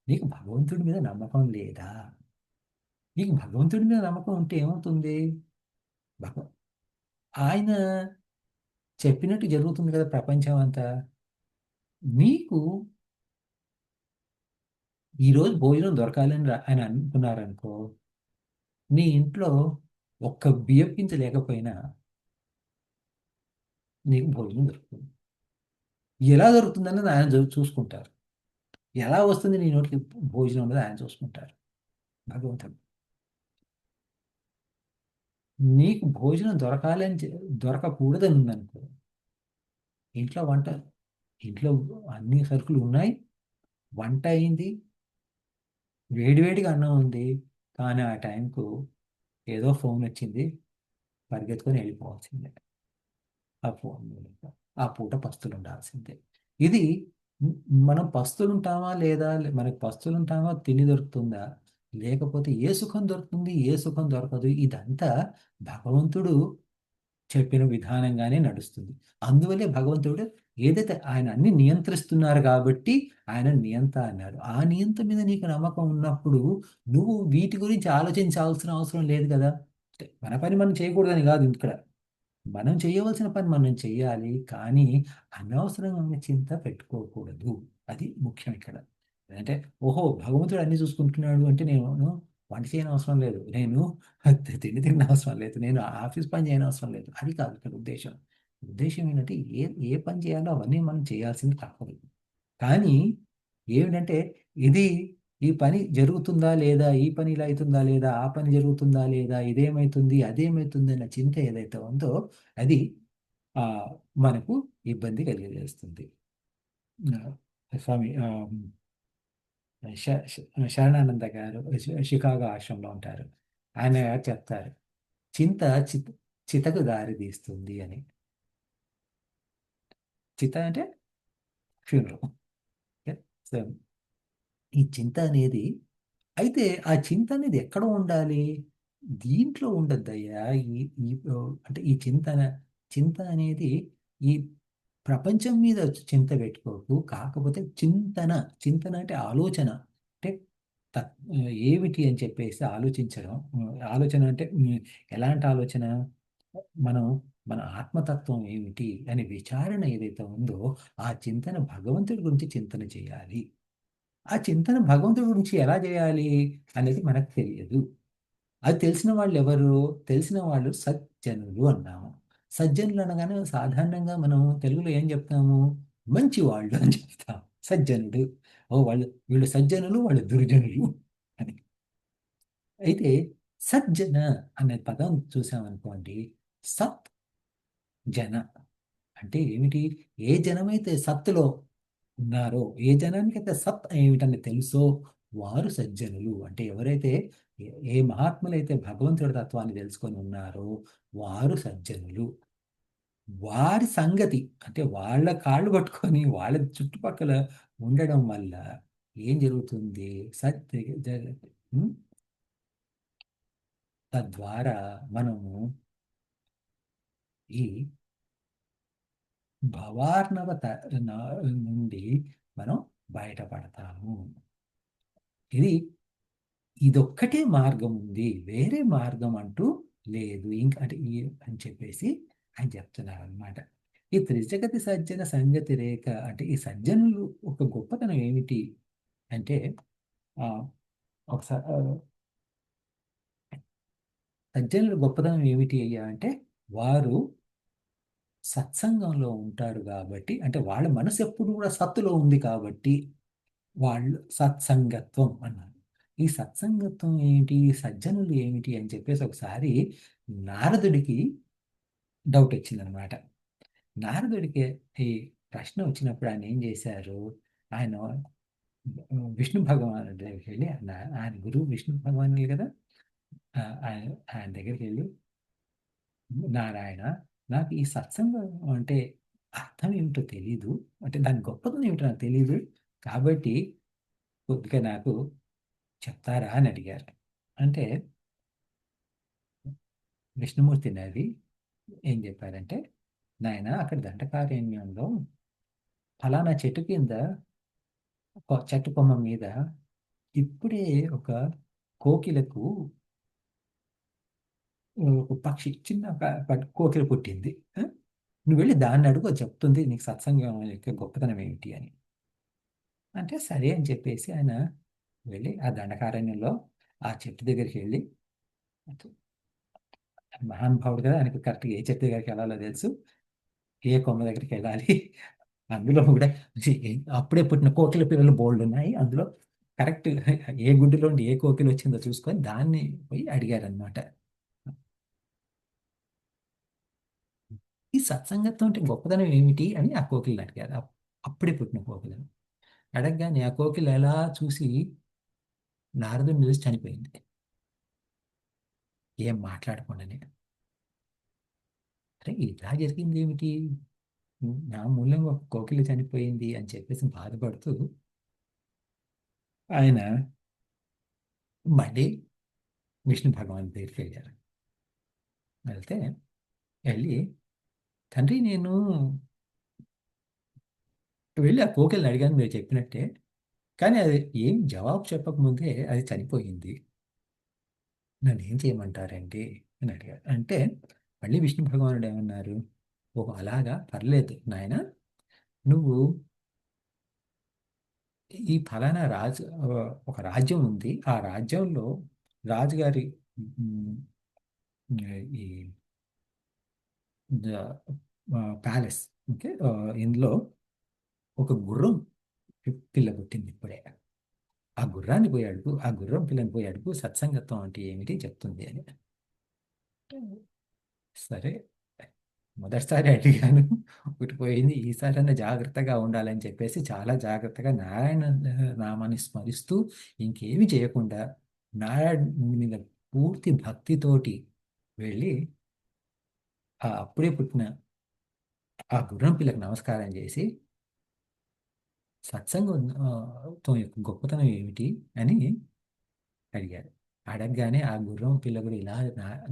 నీకు భగవంతుడి మీద నమ్మకం లేదా? నీకు భగవంతుడి మీద నమ్మకం ఉంటే ఏమవుతుంది? భగ ఆయన చెప్పినట్టు జరుగుతుంది కదా ప్రపంచం అంతా. నీకు ఈరోజు భోజనం దొరకాలని ఆయన అనుకున్నారనుకో, నీ ఇంట్లో ఒక్క బియ్యం గింజ లేకపోయినా నీకు భోజనం దొరుకుతుంది. ఎలా దొరుకుతుందన్నది ఆయన చూసుకుంటారు. ఎలా వస్తుంది నీ నోటికి భోజనం అన్నది ఆయన చూసుకుంటారు, భగవంతుడు. నీకు భోజనం దొరకాలని దొరకకూడదని ఉందనుకో, ఇంట్లో వంట, ఇంట్లో అన్ని సరుకులు ఉన్నాయి, వంట అయింది, వేడివేడిగా అన్నం ఉంది, కానీ ఆ టైంకు ఏదో ఫోన్ వచ్చింది, పరిగెత్తుకొని వెళ్ళిపోవాల్సిందే. ఆ ఫోన్ మూలంగా ఆ పూట పస్తులు ఉండాల్సిందే. ఇది మ్- మనం పస్తులుంటామా లేదా, మనకు పస్తులుంటామా, తిండి దొరుకుతుందా, లేకపోతే ఏ సుఖం దొరుకుతుంది, ఏ సుఖం దొరకదు, ఇదంతా భగవంతుడు చెప్పిన విధానంగానే నడుస్తుంది. అందువల్లే భగవంతుడు ఏదైతే ఆయన అన్ని నియంత్రిస్తున్నారు కాబట్టి ఆయన నియంత అన్నాడు. ఆ నియంత మీద నీకు నమ్మకం ఉన్నప్పుడు నువ్వు వీటి గురించి ఆలోచించాల్సిన అవసరం లేదు కదా. అంటే మన పని మనం చేయకూడదని కాదు ఇక్కడ, మనం చేయవలసిన పని మనం చెయ్యాలి, కానీ అనవసరమైన చింత పెట్టుకోకూడదు. అది ముఖ్యం ఇక్కడ. అంటే ఓహో భగవంతుడు అన్ని చూసుకుంటున్నాడు అంటే నేను వంట చేయని అవసరం లేదు, నేను తిండి తిన్న అవసరం లేదు, నేను ఆఫీస్ పని చేయని అవసరం లేదు, అది కాదు ఇక్కడ ఉద్దేశం. ఉద్దేశం ఏంటంటే ఏ ఏ పని చేయాలో అవన్నీ మనం చేయాల్సింది తప్పదు. కానీ ఏమిటంటే ఇది, ఈ పని జరుగుతుందా లేదా, ఈ పని ఇలా అవుతుందా లేదా, ఆ పని జరుగుతుందా లేదా, ఇదేమైతుంది అదేమైతుంది అన్న చింత ఏదైతే ఉందో అది ఆ, మనకు ఇబ్బంది కలిగజేస్తుంది. స్వామి శరణానంద గారు షికాగో ఆశ్రమంలో ఉంటారు. ఆయన చెప్తారు, చింత చిత చితకు దారి తీస్తుంది అని. చిత అంటే ఫ్యూనరల్. ఓకే. సో ఈ చింత అనేది, అయితే ఆ చింత అనేది ఎక్కడ ఉండాలి? దీంట్లో ఉండద్దయ్యా. ఈ ఈ అంటే ఈ చింత అనేది ఈ ప్రపంచం మీద చింత పెట్టుకోకు. కాకపోతే చింతన అంటే ఆలోచన. అంటే ఏమిటి అని చెప్పేసి ఆలోచించడం. ఆలోచన అంటే ఎలాంటి ఆలోచన? మనం మన ఆత్మతత్వం ఏమిటి అనే విచారణ ఏదైతే ఉందో, ఆ చింతన భగవంతుడి గురించి చింతన చేయాలి. ఆ చింతన భగవంతుడి గురించి ఎలా చేయాలి అనేది మనకు తెలియదు. అది తెలిసిన వాళ్ళు ఎవరు? తెలిసిన వాళ్ళు సజ్జనులు అన్నాము. సజ్జనులు అనగానే సాధారణంగా మనం తెలుగులో ఏం చెప్తాము? మంచివాళ్ళు అని చెప్తాం. సజ్జనుడు. ఓ వాళ్ళు, వీళ్ళు సజ్జనులు, వాళ్ళు దుర్జనులు అని. అయితే సజ్జన అనే పదం చూసామనుకోండి. సత్ జన అంటే ఏమిటి? ఏ జనమైతే సత్తులో ఉన్నారో, ఏ జనానికైతే సత్ ఏమిటని తెలుసో వారు సజ్జనులు. అంటే ఎవరైతే ఏ మహాత్ములైతే భగవంతుడి తత్వాన్ని తెలుసుకొని ఉన్నారో వారు సజ్జనులు. వారి సంగతి అంటే వాళ్ళ కాళ్ళు పట్టుకొని వాళ్ళ చుట్టుపక్కల ఉండడం వల్ల ఏం జరుగుతుంది? ఉం? తద్వారా మనము ఈ నుండి మనం బయటపడతాము. ఇది ఇదొక్కటే మార్గం ఉంది, వేరే మార్గం అంటూ లేదు ఇంకా అంటే ఈ అని చెప్పేసి ఆయన చెప్తున్నారు అనమాట. ఈ త్రిజగతి సజ్జన సంగతి రేఖ అంటే ఈ సజ్జనులు ఒక గొప్పతనం ఏమిటి అంటే ఆ ఒకసారి సజ్జనుల గొప్పతనం ఏమిటి అయ్యా అంటే వారు సత్సంగంలో ఉంటారు కాబట్టి, అంటే వాళ్ళ మనసు ఎప్పుడు కూడా సత్తులో ఉంది కాబట్టి వాళ్ళు సత్సంగత్వం అన్నారు. ఈ సత్సంగత్వం ఏమిటి, సజ్జనులు ఏమిటి అని చెప్పేసి ఒకసారి నారదుడికి డౌట్ వచ్చిందనమాట. నారదుడికి ఈ ప్రశ్న వచ్చినప్పుడు ఆయన ఏం చేశారు? ఆయన విష్ణు భగవానుడి దగ్గరికి వెళ్ళి, ఆయన గురువు విష్ణు భగవానుడు కదా, ఆయన ఆయన దగ్గరికి వెళ్ళి, నారాయణ, నాకు ఈ సత్సంగం అంటే అర్థం ఏమిటో తెలీదు, అంటే దాని గొప్పతనం ఏమిటో నాకు తెలీదు, కాబట్టి కొద్దిగా నాకు చెప్తారా అని అడిగారు. అంటే విష్ణుమూర్తి నది ఏం చెప్పారంటే, నాయన అక్కడ దండకారణ్యంలో ఫలానా చెట్టు కింద చెట్టు కొమ్మ మీద ఇప్పుడే ఒక కోకిలకు ఒక పక్షి చిన్న కోకిల పుట్టింది. నువ్వు వెళ్ళి దాన్ని అడుగు, చెప్తుంది నీకు సత్సంగం యొక్క గొప్పతనం ఏమిటి అని. అంటే సరే అని చెప్పేసి ఆయన వెళ్ళి ఆ దండకారణ్యంలో ఆ చెట్టు దగ్గరికి వెళ్ళి, మహానుభావుడు కదా, ఆయనకు కరెక్ట్గా ఏ చెట్టు దగ్గరికి వెళ్ళాలో తెలుసు, ఏ కొమ్మ దగ్గరికి వెళ్ళాలి. అందులో కూడా అప్పుడే పుట్టిన కోకిల పిల్లలు బోల్డ్ ఉన్నాయి. అందులో కరెక్ట్ ఏ గుడ్డులో ఏ కోకిల వచ్చిందో చూసుకొని దాన్ని పోయి అడిగారనమాట. ఈ సత్సంగత్వం అంటే గొప్పతనం ఏమిటి అని ఆ కోకిలని అడిగారు. అప్పుడే పుట్టిన కోకిలను అడగగానే ఆ కోకిల ఎలా చూసి నారదుని చూసి చనిపోయింది, ఏం మాట్లాడకుండానే. అరే ఇలా జరిగింది ఏమిటి, నా మూలంగా ఒక కోకిల చనిపోయింది అని చెప్పేసి బాధపడుతూ ఆయన మళ్ళీ విష్ణు భగవాన్ దగ్గరికి వెళ్ళారు. వెళ్తే వెళ్ళి, తండ్రి నేను వెళ్ళి ఆ కోకిల్ని అడిగాను మీరు చెప్పినట్టే, కానీ అది ఏం జవాబు చెప్పకముందే అది చనిపోయింది, నన్ను ఏం చేయమంటారండి అని అడిగారు. అంటే మళ్ళీ విష్ణు భగవానుడు ఏమన్నారు? ఓహో అలాగా, పర్లేదు నాయన, నువ్వు ఈ ఫలానా రాజు ఒక రాజ్యం ఉంది, ఆ రాజ్యంలో రాజుగారి ఈ ప్యాలెస్, ఓకే, ఇందులో ఒక గుర్రం పిల్ల పుట్టింది ఇప్పుడే. ఆ గుర్రాన్ని పోయి అడుగు, ఆ గుర్రం పిల్లని పోయి అడుగు సత్సంగత్వం అంటే ఏమిటి చెప్తుంది అని. సరే, మొదటిసారి అడిగాను, ఒకటి పోయింది, ఈసారైనా జాగ్రత్తగా ఉండాలని చెప్పేసి చాలా జాగ్రత్తగా నారాయణ నామాన్ని స్మరిస్తూ ఇంకేమి చేయకుండా నారాయణ మీద పూర్తి భక్తితోటి వెళ్ళి అప్పుడే పుట్టిన ఆ గుర్రం పిల్లకు నమస్కారం చేసి సత్సంగం యొక్క గొప్పతనం ఏమిటి అని అడిగారు. అడగగానే ఆ గుర్రం పిల్ల కూడా ఇలా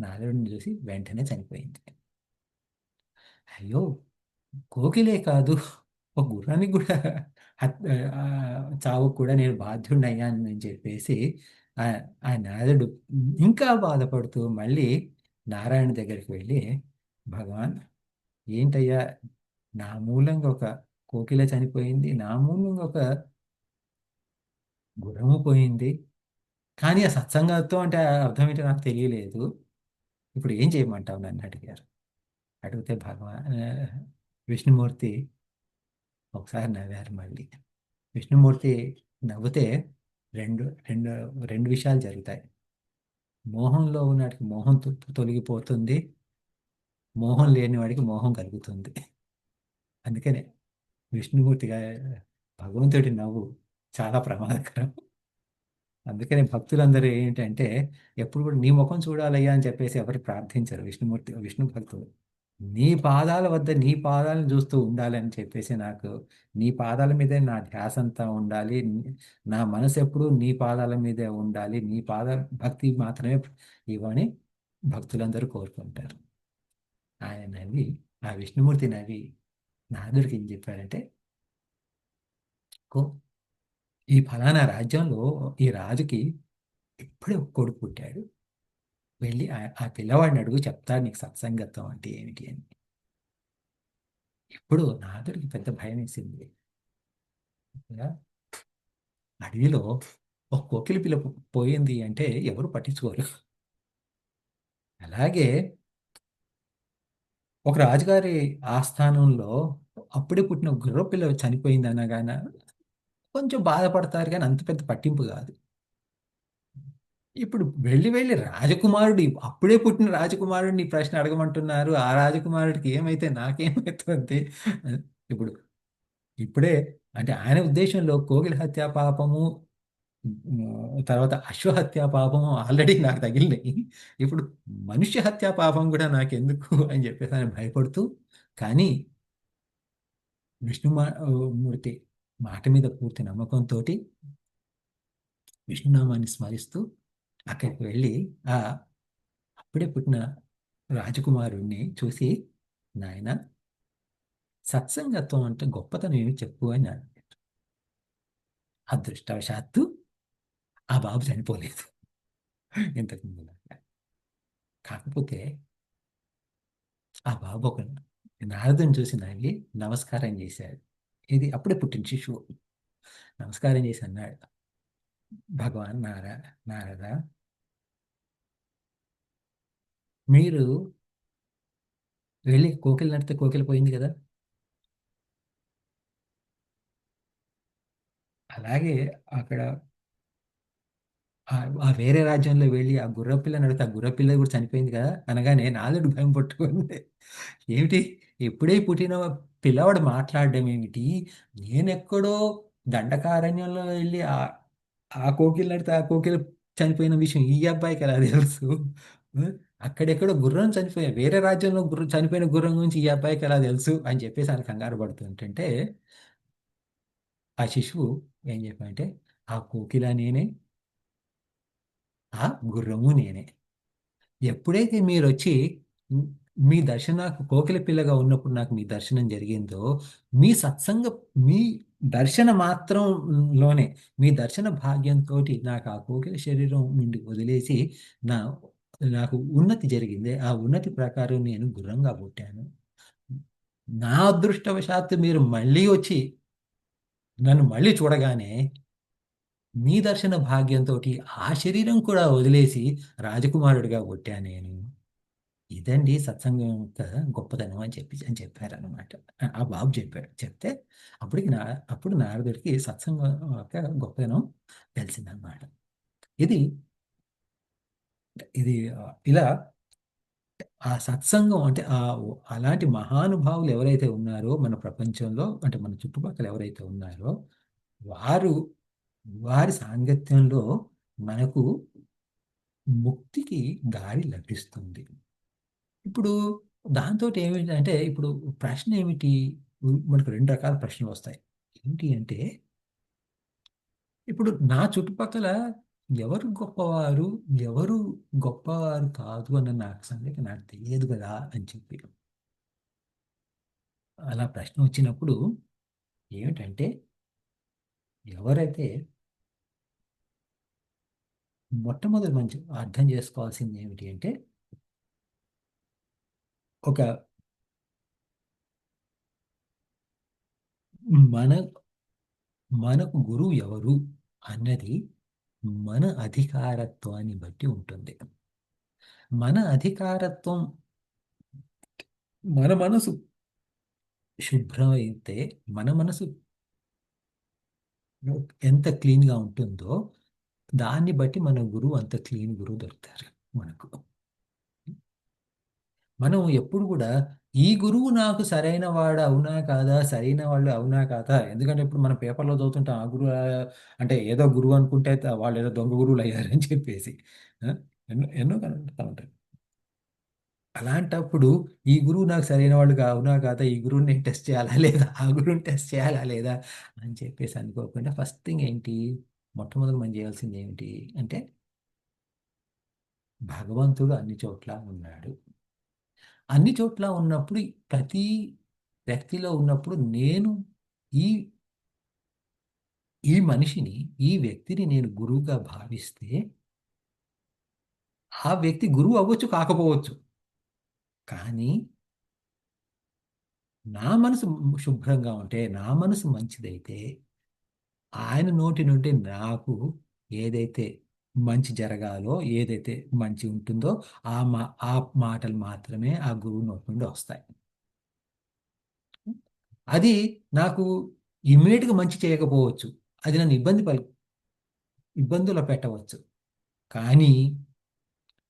నాలుడిని చూసి వెంటనే చనిపోయింది. అయ్యో, కోకిలే కాదు, ఒక గుర్రానికి కూడా చావుకు కూడా నేను బాధ్యుడినయ్యాను అని చెప్పేసి ఆ ఆ నారదుడు ఇంకా బాధపడుతూ మళ్ళీ నారాయణ దగ్గరికి వెళ్ళి, భగవాన్, ఏంటయ్యా, నా మూలంగా ఒక కోకిల చనిపోయింది, నా మూలంగా ఒక గుర్రము పోయింది, కానీ ఆ సత్సంగత్వం అంటే అర్థం ఏంటో నాకు తెలియలేదు. ఇప్పుడు ఏం చేయమంటావు నన్ను అడిగారు. అడిగితే విష్ణుమూర్తి ఒకసారి నవ్వారు మళ్ళీ. విష్ణుమూర్తి నవ్వితే రెండు రెండు రెండు విషయాలు జరుగుతాయి. మోహంలో ఉన్నవాడికి మోహం తొలగిపోతుంది, మోహం లేని వాడికి మోహం కలుగుతుంది. అందుకనే విష్ణుమూర్తిగా భగవంతుడి నవ్వు చాలా ప్రమాదకరం. అందుకనే భక్తులందరూ ఏంటంటే ఎప్పుడు కూడా నీ ముఖం చూడాలయ్యా అని చెప్పేసి ఎవరు ప్రార్థించరు. విష్ణు భక్తులు నీ పాదాల వద్ద నీ పాదాలను చూస్తూ ఉండాలని చెప్పేసి, నాకు నీ పాదాల మీదే నా ధ్యాస అంతా ఉండాలి, నా మనసు ఎప్పుడూ నీ పాదాల మీదే ఉండాలి, నీ భక్తి మాత్రమే ఇవని భక్తులందరూ కోరుకుంటారు. ఆయన నవ్వి, ఆ విష్ణుమూర్తి నవ్వి నారదుడికి ఏం చెప్పారంటే, ఈ ఫలానా రాజ్యంలో ఈ రాజుకి ఇప్పుడే ఒక కొడుకు పుట్టాడు, వెళ్ళి ఆ పిల్లవాడిని అడుగు, చెప్తాడు నీకు సత్సంగత్వం అంటే ఏమిటి అని. ఇప్పుడు నారదుడికి పెద్ద భయం వేసింది. అడవిలో ఒక కోకిల పిల్ల పోయింది అంటే ఎవరు పట్టించుకోరు. అలాగే ఒక రాజుగారి ఆస్థానంలో అప్పుడే పుట్టిన గుర్ర పిల్ల చనిపోయింది అనగానే కొంచెం బాధపడతారు, కానీ అంత పెద్ద పట్టింపు కాదు. ఇప్పుడు వెళ్ళి వెళ్ళి రాజకుమారుడు, అప్పుడే పుట్టిన రాజకుమారుడిని ప్రశ్న అడగమంటున్నారు. ఆ రాజకుమారుడికి ఏమైతే నాకేమవుతుంది? ఇప్పుడు ఇప్పుడే అంటే ఆయన ఉద్దేశంలో కోకిల హత్యా పాపము, తర్వాత అశ్వహత్యా పాపము ఆల్రెడీ నాకు తగిలినాయి, ఇప్పుడు మనుష్య హత్యా పాపం కూడా నాకెందుకు అని చెప్పేసి ఆయన భయపడుతూ, కానీ విష్ణుమూర్తి మాట మీద పూర్తి నమ్మకంతో విష్ణునామాన్ని స్మరిస్తూ అక్కడికి వెళ్ళి ఆ అప్పుడే పుట్టిన రాజకుమారుణ్ణి చూసి, నాయన, సత్సంగత్వం అంటే గొప్పతనం ఏమి చెప్పు అని అడిగారు. అదృష్టవశాత్తు ఆ బాబు చనిపోలేదు ఇంతకు ముందు. కాకపోతే ఆ బాబు ఒక నారదుని చూసి నవ్వి నమస్కారం చేశాడు. ఇది అప్పుడే పుట్టిన శిశువు. నమస్కారం చేసి అన్నాడు, భగవాన్ నారద, మీరు వెళ్ళి కోకిల నడితే కోకిల పోయింది కదా, అలాగే అక్కడ ఆ వేరే రాజ్యంలో వెళ్ళి ఆ గుర్రపిల్లని అడిగితే ఆ గుర్రపిల్ల కూడా చనిపోయింది కదా అనగానే నాలుడు భయం పట్టుకుంది. ఏమిటి, ఎప్పుడే పుట్టిన పిల్లవాడు మాట్లాడడం ఏమిటి, నేనెక్కడో దండకారణ్యంలో వెళ్ళి ఆ కోకిల నడితే ఆ కోకిల చనిపోయిన విషయం ఈ అబ్బాయికి ఎలా తెలుసు? ఉ, అక్కడెక్కడో గుర్రం చనిపోయా, వేరే రాజ్యంలో చనిపోయిన గుర్రం గురించి ఈ అబ్బాయికి ఎలా తెలుసు అని చెప్పేసి ఆయన కంగారు పడుతుంటే, ఆ శిశువు ఏం చెప్పాడంటే, ఆ కోకిల నేనే, ఆ గుర్రము నేనే. ఎప్పుడైతే మీరొచ్చి మ్, మీ దర్శనం, నాకు కోకిల పిల్లగా ఉన్నప్పుడు నాకు మీ దర్శనం జరిగిందో, మీ సత్సంగ మీ దర్శన మాత్రంలోనే, మీ దర్శన భాగ్యంతో నాకు ఆ కోకిల శరీరం నుండి వదిలేసి నా నాకు ఉన్నతి జరిగింది. ఆ ఉన్నతి ప్రకారం నేను గుర్రంగా పుట్టాను. నా అదృష్టవశాత్తు మీరు మళ్ళీ వచ్చి నన్ను మళ్ళీ చూడగానే మీ దర్శన భాగ్యంతో ఆ శరీరం కూడా వదిలేసి రాజకుమారుడిగా పుట్టా నేను. ఇదండి సత్సంగం యొక్క గొప్పతనం అని చెప్పారనమాట. ఆ బాబు చెప్పాడు. చెప్తే అప్పుడు నారదుడికి సత్సంగం యొక్క గొప్పతనం తెలిసిందనమాట. ఇది ఇది ఇలా ఆ సత్సంగం అంటే అలాంటి మహానుభావులు ఎవరైతే ఉన్నారో మన ప్రపంచంలో, అంటే మన చుట్టుపక్కల ఎవరైతే ఉన్నారో, వారు వారి సాంగత్యంలో మనకు ముక్తికి దారి లభిస్తుంది. ఇప్పుడు దాంతో ఏమిటంటే ఇప్పుడు ప్రశ్న ఏమిటి? మనకు రెండు రకాల ప్రశ్నలు వస్తాయి. ఏంటి అంటే ఇప్పుడు నా చుట్టుపక్కల ఎవరు గొప్పవారు, ఎవరు గొప్పవారు కాదు అన్న నాకు సంగతి నాకు తెలియదు కదా అని చెప్పి అలా ప్రశ్న వచ్చినప్పుడు ఏమిటంటే ఎవరైతే మొట్టమొదటి మంచి అర్థం చేసుకోవాల్సింది ఏమిటి అంటే ఒక మన మనకు గురువు ఎవరు అన్నది మన అధికారత్వాన్ని బట్టి ఉంటుంది. మన అధికారత్వం మన మనసు శుభ్రం అయితే మన మనసు ఎంత క్లీన్గా ఉంటుందో దాన్ని బట్టి మన గురువు అంత క్లీన్ గురువు దొరుకుతారు మనకు. మనం ఎప్పుడు కూడా ఈ గురువు నాకు సరైన వాడు అవునా కాదా, సరైన వాళ్ళు అవునా కాదా, ఎందుకంటే ఇప్పుడు మనం పేపర్లో చదువుతుంటాం ఆ గురువు అంటే ఏదో గురువు అనుకుంటే వాళ్ళు ఏదో దొంగ గురువులు అయ్యారని చెప్పేసి ఆ, ఎన్నో ఎన్నో కనుకుంటా ఉంటాయి. అలాంటప్పుడు ఈ గురువు నాకు సరైన వాళ్ళు అవునా కాదా, ఈ గురువుని నేను టెస్ట్ చేయాలా లేదా, ఆ గురువుని టెస్ట్ చేయాలా లేదా అని చెప్పేసి అనుకోకుండా ఫస్ట్ థింగ్ ఏంటి, మొట్టమొదటి మనం చేయాల్సింది ఏమిటి అంటే భగవంతుడు అన్ని చోట్ల ఉన్నాడు. అన్ని చోట్ల ఉన్నప్పుడు ప్రతి వ్యక్తిలో ఉన్నప్పుడు నేను ఈ ఈ మనిషిని ఈ వ్యక్తిని నేను గురువుగా భావిస్తే ఆ వ్యక్తి గురువు అవ్వచ్చు కాకపోవచ్చు, కానీ నా మనసు శుభ్రంగా ఉంటే నా మనసు మంచిదైతే ఆయన నోటి నుండి నాకు ఏదైతే మంచి జరగాలో ఏదైతే మంచి ఉంటుందో ఆ మా ఆ మాటలు మాత్రమే ఆ గురువు నోటి నుండి వస్తాయి. అది నాకు ఇమ్మీడియట్గా మంచి చేయకపోవచ్చు, అది నన్ను ఇబ్బందులు పెట్టవచ్చు, కానీ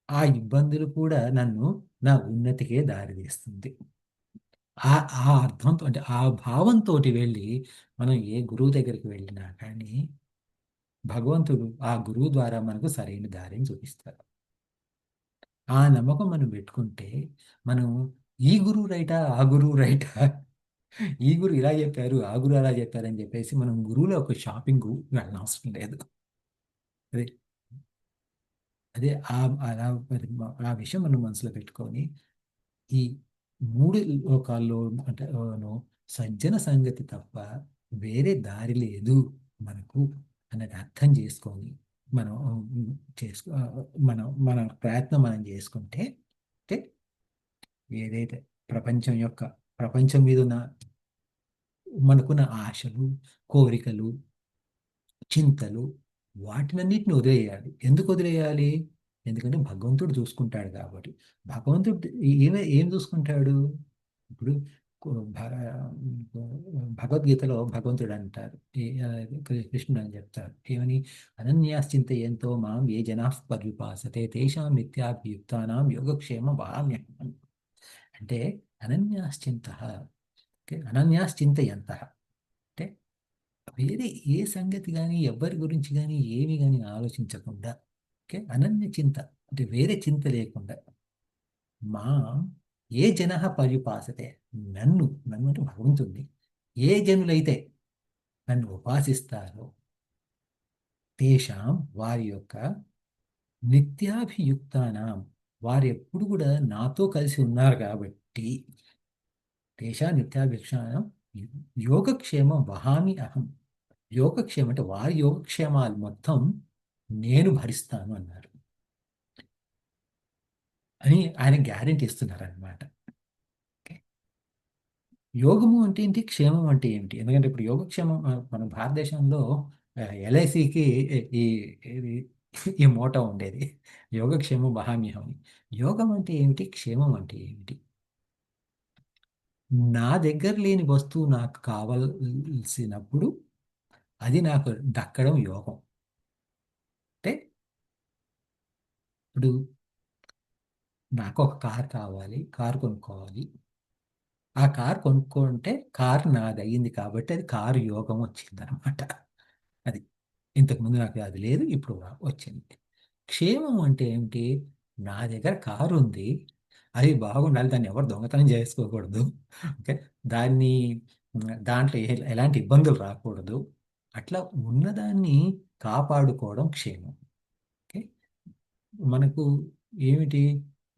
ఆ ఇబ్బందులు కూడా నన్ను నా ఉన్నతికే దారితీస్తుంది. ఆ ఆ అర్థంతో అంటే ఆ భావంతో వెళ్ళి మనం ఏ గురువు దగ్గరికి వెళ్ళినా కానీ భగవంతుడు ఆ గురువు ద్వారా మనకు సరైన దారిని చూపిస్తారు. ఆ నమ్మకం మనం పెట్టుకుంటే మనం ఈ గురువు రైటా ఆ గురువు రైటా, ఈ గురువు ఇలా చెప్పారు ఆ గురువు అలా చెప్పారు అని చెప్పేసి మనం గురువులో ఒక షాపింగ్ వెళ్ళనవసరం లేదు. అదే అదే అలా ఆ విషయం మనం మనసులో పెట్టుకొని ఈ మూడు లోకాల్లో అంటే సజ్జన సంగతి తప్ప వేరే దారి లేదు మనకు అనేది అర్థం చేసుకొని మనం చేసుకో మనం మన ప్రయత్నం మనం చేసుకుంటే అంటే ఏదైతే ప్రపంచం మీద ఉన్న మనకున్న ఆశలు, కోరికలు, చింతలు వాటినన్నిటిని వదిలేయాలి. ఎందుకు వదిలేయాలి? ఎందుకంటే భగవంతుడు చూసుకుంటాడు కాబట్టి. భగవంతుడు ఏం చూసుకుంటాడు? ఇప్పుడు కు- భ- భగవద్గీతలో భగవంతుడు అంటారు, కృష్ణుడు అని చెప్తారు ఏమని, అనన్యాశ్చింతయంతో మాం ఏ జనా పర్యుపాసతే తేషాం నిత్యాభియుక్తానాం యోగక్షేమ వహామ్యహం. అంటే అనన్యాశ్చింత, అనన్యాశ్చింతయంత అంటే వేరే ఏ సంగతి కానీ ఎవ్వరి గురించి కానీ ఏమి కానీ ఆలోచించకుండా అనన్య చింత అంటే వేరే చింత లేకుండా మా ఏ జన పర్యుపాసతే, నన్ను అంటే భగవంతుణ్ణి ఏ జనులైతే నన్ను ఉపాసిస్తారో తేషాం వారి యొక్క నిత్యాభియుక్తానాం వారు ఎప్పుడు కూడా నాతో కలిసి ఉన్నారు కాబట్టి తేషా నిత్యాభిక్షానం యోగక్షేమం వహామి అహం. యోగక్షేమం అంటే వారి యోగక్షేమాలు మొత్తం నేను భరిస్తాను అన్నారు అని ఆయన గ్యారెంటీ ఇస్తున్నారు అనమాట. యోగము అంటే ఏంటి, క్షేమం అంటే ఏమిటి? ఎందుకంటే ఇప్పుడు యోగక్షేమం మన భారతదేశంలో ఎల్ఐసికి ఈ ఈ- ఈ మోటో ఉండేది, యోగక్షేమం వహామ్యహం. యోగం అంటే ఏమిటి, క్షేమం అంటే ఏమిటి? నా దగ్గర లేని వస్తువు నాకు కావలసినప్పుడు అది నాకు దక్కడం యోగం. అంటే ఇప్పుడు నాకు ఒక కార్ కావాలి, కార్ కొనుక్కోవాలి, ఆ కార్ కొనుక్కుంటే కార్ నాది అయ్యింది కాబట్టి అది కారు యోగం వచ్చింది అనమాట. అది ఇంతకుముందు నాకు అది లేదు, ఇప్పుడు వచ్చింది. క్షేమం అంటే ఏమిటి, నా దగ్గర కారు ఉంది, అది బాగుండాలి, దాన్ని ఎవరు దొంగతనం చేసుకోకూడదు. ఓకే, దాన్ని దాంట్లో ఎలాంటి ఇబ్బందులు రాకూడదు. అట్లా ఉన్నదాన్ని కాపాడుకోవడం క్షేమం. ఓకే, మనకు ఏమిటి,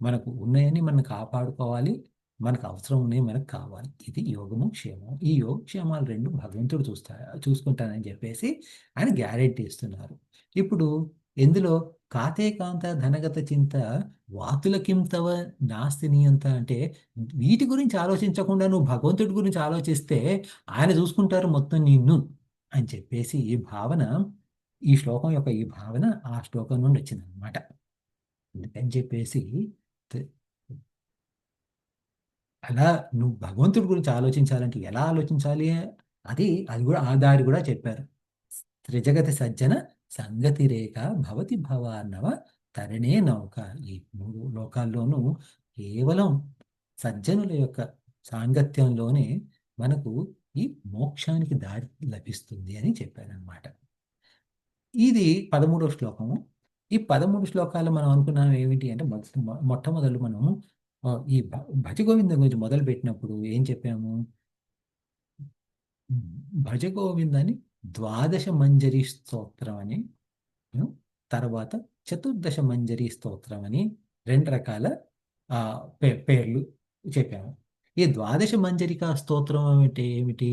మనకు ఉన్నాయని మనం కాపాడుకోవాలి, మనకు అవసరం ఉన్నాయి మనకు కావాలి. ఇది యోగము క్షేమం. ఈ యోగక్షేమాలు రెండు భగవంతుడు చూసుకుంటానని చెప్పేసి ఆయన గ్యారెంటీ ఇస్తున్నారు. ఇప్పుడు ఎందులో కాతే కాంత ధనగత చింత వాతులకిం తవ నాస్తి నియంత అంటే, వీటి గురించి ఆలోచించకుండా నువ్వు భగవంతుడి గురించి ఆలోచిస్తే ఆయన చూసుకుంటారు మొత్తం నిన్ను అని చెప్పేసి ఈ భావన, ఈ శ్లోకం యొక్క ఈ భావన ఆ శ్లోకం నుండి వచ్చిందనమాట. అందుకని చెప్పేసి త- అలా నువ్వు భగవంతుడి గురించి ఆలోచించాలంటే ఎలా ఆలోచించాలి, అది కూడా ఆ దారి కూడా చెప్పారు. త్రిజగతి సజ్జన సంగతి రేఖ భవతి భవాన్నవ తరణే నౌక. ఈ మూడు లోకాల్లోనూ కేవలం సజ్జనుల యొక్క సాంగత్యంలోనే మనకు ఈ మోక్షానికి దారి లభిస్తుంది అని చెప్పారనమాట. ఇది 13వ శ్లోకము. ఈ 13 శ్లోకాలు మనం అనుకున్నాం ఏమిటి అంటే, మొట్టమొదలు మనం ఈ భజ గోవిందం గురించి మొదలు పెట్టినప్పుడు ఏం చెప్పాము? భజ గోవిందాన్ని ద్వాదశ మంజరి స్తోత్రం అని, ఉం, తర్వాత చతుర్దశ మంజరి స్తోత్రం అని రెండు రకాల పేర్లు చెప్పాము. ఈ ద్వాదశ మంజరికా స్తోత్రం అంటే ఏమిటి?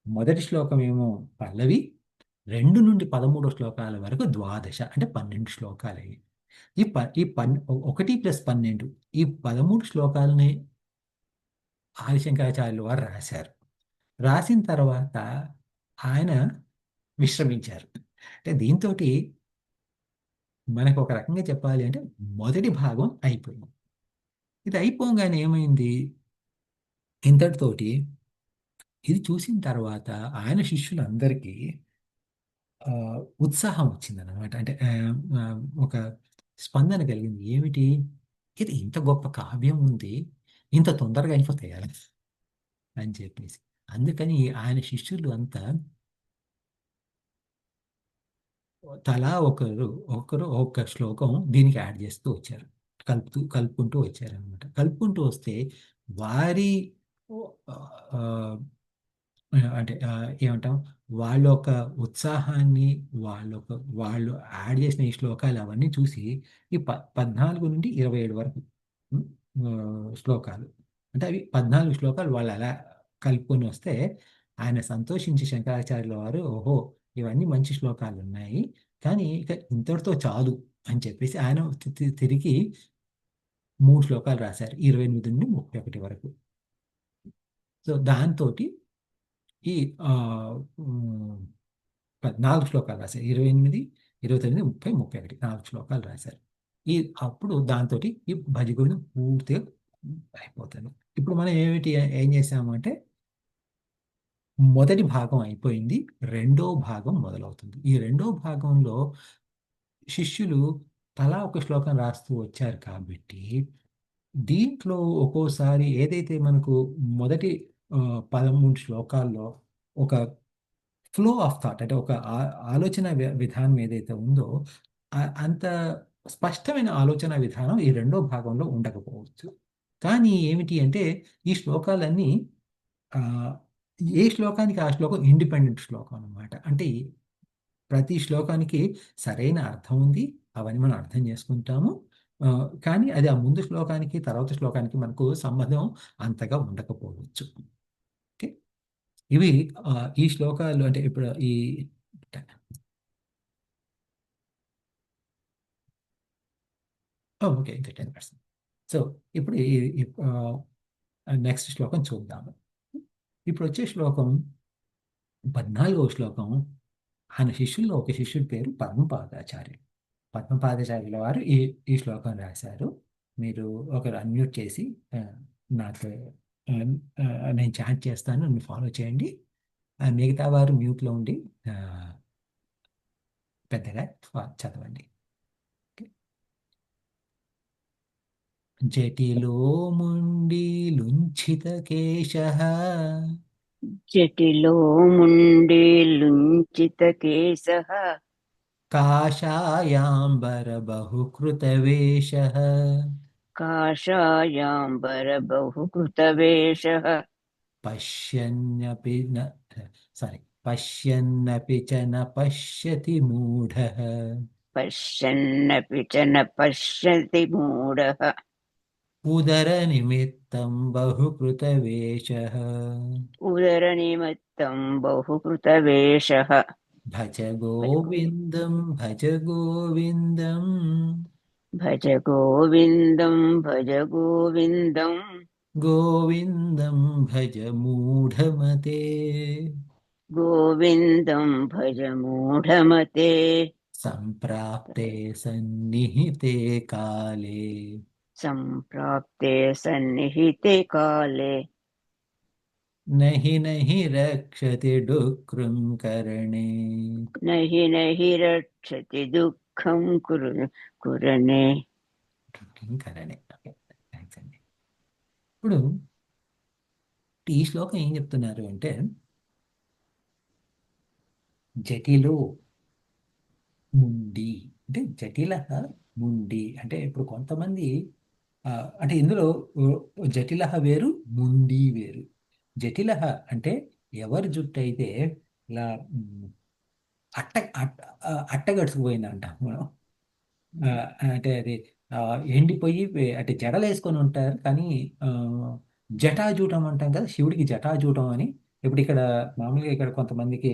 మొదటి శ్లోకం ఏమో పల్లవి, 2 నుండి 13 శ్లోకాల వరకు ద్వాదశ అంటే 12 శ్లోకాలు అయ్యి. ఈ 1 + 12 ఈ 13 శ్లోకాలని ఆదిశంకరాచార్యులు వారు రాశారు. రాసిన తర్వాత ఆయన విశ్రమించారు. అంటే దీంతో మనకు ఒక రకంగా చెప్పాలి అంటే మొదటి భాగం అయిపోయింది. ఇది అయిపోగానే ఏమైంది, ఇంతటితోటి ఇది చూసిన తర్వాత ఆయన శిష్యులందరికీ ఉత్సాహం వచ్చిందనమాట. అంటే ఒక స్పందన కలిగింది. ఏమిటి, ఇది ఇంత గొప్ప కావ్యం ఉంది, ఇంత తొందరగా అయిపోతాయా అని చెప్పేసి. అందుకని ఆయన శిష్యులు అంతా తలా ఒకరు ఒక్క శ్లోకం దీనికి యాడ్ చేస్తూ వచ్చారు, కలుపుకుంటూ వచ్చారనమాట. కలుపుకుంటూ వస్తే వారి ఆ, అంటే ఏమంటాం, వాళ్ళ యొక్క ఉత్సాహాన్ని, వాళ్ళు యాడ్ చేసిన ఈ శ్లోకాలు అవన్నీ చూసి ఈ 14 నుండి 27 వరకు ఉం, శ్లోకాలు, అంటే అవి 14 శ్లోకాలు వాళ్ళు అలా కలుపుకొని వస్తే ఆయన సంతోషించి శంకరాచార్యుల వారు, ఓహో ఇవన్నీ మంచి శ్లోకాలు ఉన్నాయి, కానీ ఇక ఇంతటితో చాలు అని చెప్పేసి ఆయన తిరిగి 3 శ్లోకాలు రాశారు, 28 నుండి 31 వరకు. సో దాంతో ఈ 4 శ్లోకాలు రాశారు, 28, 29, 30, 31 4 శ్లోకాలు రాశారు. అప్పుడు దాంతో ఈ భజగోవిందం పూర్తిగా అయిపోతుంది. ఇప్పుడు మనం ఏం చేసాము అంటే, మొదటి భాగం అయిపోయింది, రెండో భాగం మొదలవుతుంది. ఈ రెండో భాగంలో శిష్యులు తలా ఒక శ్లోకం రాస్తూ వచ్చారు కాబట్టి దీంట్లో ఒక్కోసారి ఏదైతే మనకు మొదటి 13 శ్లోకాల్లో ఒక ఫ్లో ఆఫ్ థాట్ అంటే ఒక ఆలోచన విధానం ఏదైతే ఉందో అంత స్పష్టమైన ఆలోచన విధానం ఈ రెండో భాగంలో ఉండకపోవచ్చు. కానీ ఏమిటి అంటే ఈ శ్లోకాలన్నీ ఆ, ఏ శ్లోకానికి ఆ శ్లోకం ఇండిపెండెంట్ శ్లోకం అన్నమాట. అంటే ప్రతి శ్లోకానికి సరైన అర్థం ఉంది, అవన్నీ మనం అర్థం చేసుకుంటాము. కానీ అది ఆ ముందు శ్లోకానికి తర్వాత శ్లోకానికి మనకు సంబంధం అంతగా ఉండకపోవచ్చు. ఓకే, ఇవి ఈ శ్లోకాలు అంటే ఇప్పుడు ఈ ఓకే ఇంకా 10%. సో ఇప్పుడు నెక్స్ట్ శ్లోకం చూద్దాము. ఇప్పుడు వచ్చే శ్లోకం 14వ శ్లోకం. ఆయన శిష్యుల్లో ఒక శిష్యుడి పేరు పద్మపాదాచార్యులు. పద్మపాదాచార్యుల వారు ఈ శ్లోకం రాశారు. మీరు ఒకరు అన్మ్యూట్ చేసి నాకు నేను చాట్ చేస్తాను, నన్ను ఫాలో చేయండి. మిగతా వారు మ్యూట్లో ఉండి పెద్దగా చదవండి. జటిలో ముండి లుంఛిత కేశః జటిలో ముండే లుంచితకేశः కాషాయాంబర బహుకృత వేషః काषायाम्बरबहुकृतवेषः पश्यन्नपि न सारी पश्यन्नपि च न पश्यति मूढः पश्यन्नपि च न पश्यति मूढः उदरनिमित्तं बहुकृतवेषः उदरनिमित्तं बहुकृतवेषः भज गोविन्दं भज गोविन्दम् भज गोविन्दं भज गोविन्दं गोविन्दं भज मूढमते गोविन्दं भज मूढमते सम्प्राप्ते सन्निहिते काले सम्प्राप्ते सन्निहिते काले नहि रक्षति डुक्रुं करणे नहि रक्षति दुःखं कुरणे డుక్కిం కరణే థ్యాంక్స్ అండి. ఇప్పుడు ఈ శ్లోకం ఏం చెప్తున్నారు అంటే జటిలో ముండి అంటే జటిల ముండి అంటే ఇప్పుడు కొంతమంది అంటే ఇందులో జటిల వేరు ముండి వేరు. జటిల అంటే ఎవరి జుట్టు అయితే ఇలా అట్ట అట్ట అట్టగడుచుకుపోయింది అంటాం మనం. అంటే అది ఎండిపోయి అంటే జడలు వేసుకొని ఉంటారు కానీ జటాజూటం అంటాం కదా, శివుడికి జటాజూటం అని. ఇప్పుడు ఇక్కడ మామూలుగా ఇక్కడ కొంతమందికి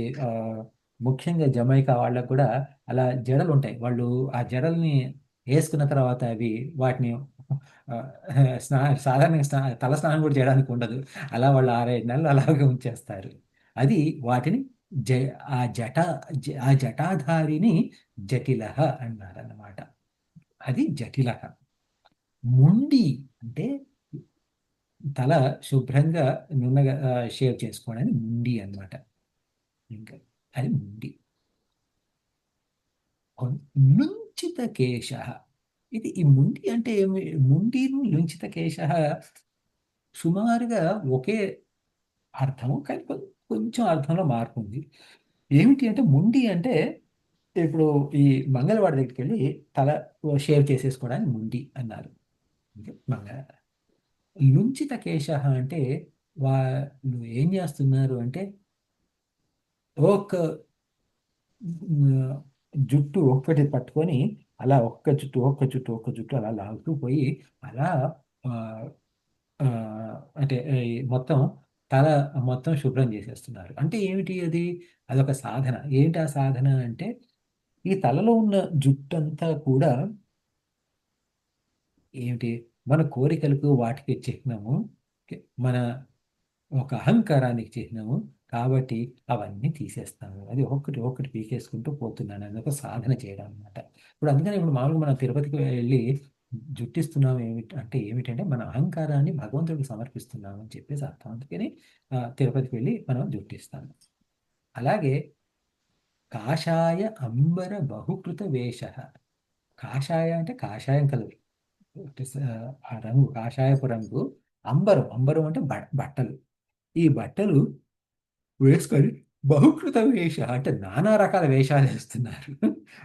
ముఖ్యంగా జమైకా వాళ్ళకు కూడా అలా జడలు ఉంటాయి. వాళ్ళు ఆ జడల్ని వేసుకున్న తర్వాత అవి వాటిని సాధారణంగా తల స్నానం కూడా చేయడానికి ఉండదు. అలా వాళ్ళు 6-5 నెలలు అలాగే ఉంచేస్తారు. అది వాటిని ఆ జటాధారిని జటిల అన్నారన్నమాట. అది జటిల. ముండి అంటే తల శుభ్రంగా నున్నగా షేవ్ చేసుకోవడానికి ముండి అన్నమాట. ఇంకా అది ముండి. లుంచిత కేశ, ఇది ఈ ముండి అంటే ఏమి? ముండిను లుంచిత కేశ సుమారుగా ఒకే అర్థము, కానీ కొంచెం అర్థంలో మార్పు ఉంది. ఏమిటి అంటే ముండి అంటే ఇప్పుడు ఈ మంగళవాడి దగ్గరికి వెళ్ళి తల షేవ్ చేసేసుకోవడానికి ముండి అన్నారు. మంగళ. లుంచిత కేశ అంటే వాళ్ళు ఏం చేస్తున్నారు అంటే ఒక జుట్టు ఒక్కటి పట్టుకొని అలా ఒక్క జుట్టు అలా లాగుతూ పోయి అలా అంటే మొత్తం తల మొత్తం శుభ్రం చేసేస్తున్నారు. అంటే ఏమిటి అది? అదొక సాధన. ఏంటి ఆ సాధన అంటే ఈ తలలో ఉన్న జుట్టంతా కూడా ఏమిటి? మన కోరికలకు వాటికి చిహ్నము, మన ఒక అహంకారానికి చిహ్నము. కాబట్టి అవన్నీ తీసేస్తాము. అది ఒక్కటి పీకేసుకుంటూ పోతున్నాను. అది ఒక సాధన చేయడం అనమాట. ఇప్పుడు అందుకని ఇప్పుడు మామూలుగా మనం తిరుపతికి వెళ్ళి జుట్టిస్తున్నాం అంటే ఏమిటంటే మన అహంకారాన్ని భగవంతుడికి సమర్పిస్తున్నాము అని చెప్పేసి అర్థం. అందుకని తిరుపతికి వెళ్ళి మనం జుట్టిస్తాము. అలాగే కాషాయ అంబర బహుకృత వేష. కాషాయ అంటే కాషాయం కలర్, ఆ రంగు కాషాయపు రంగు. అంబరం అంటే బట్టలు. ఈ బట్టలు వేసుకొని బహుకృత వేష అంటే నానా రకాల వేషాలు వేస్తున్నారు.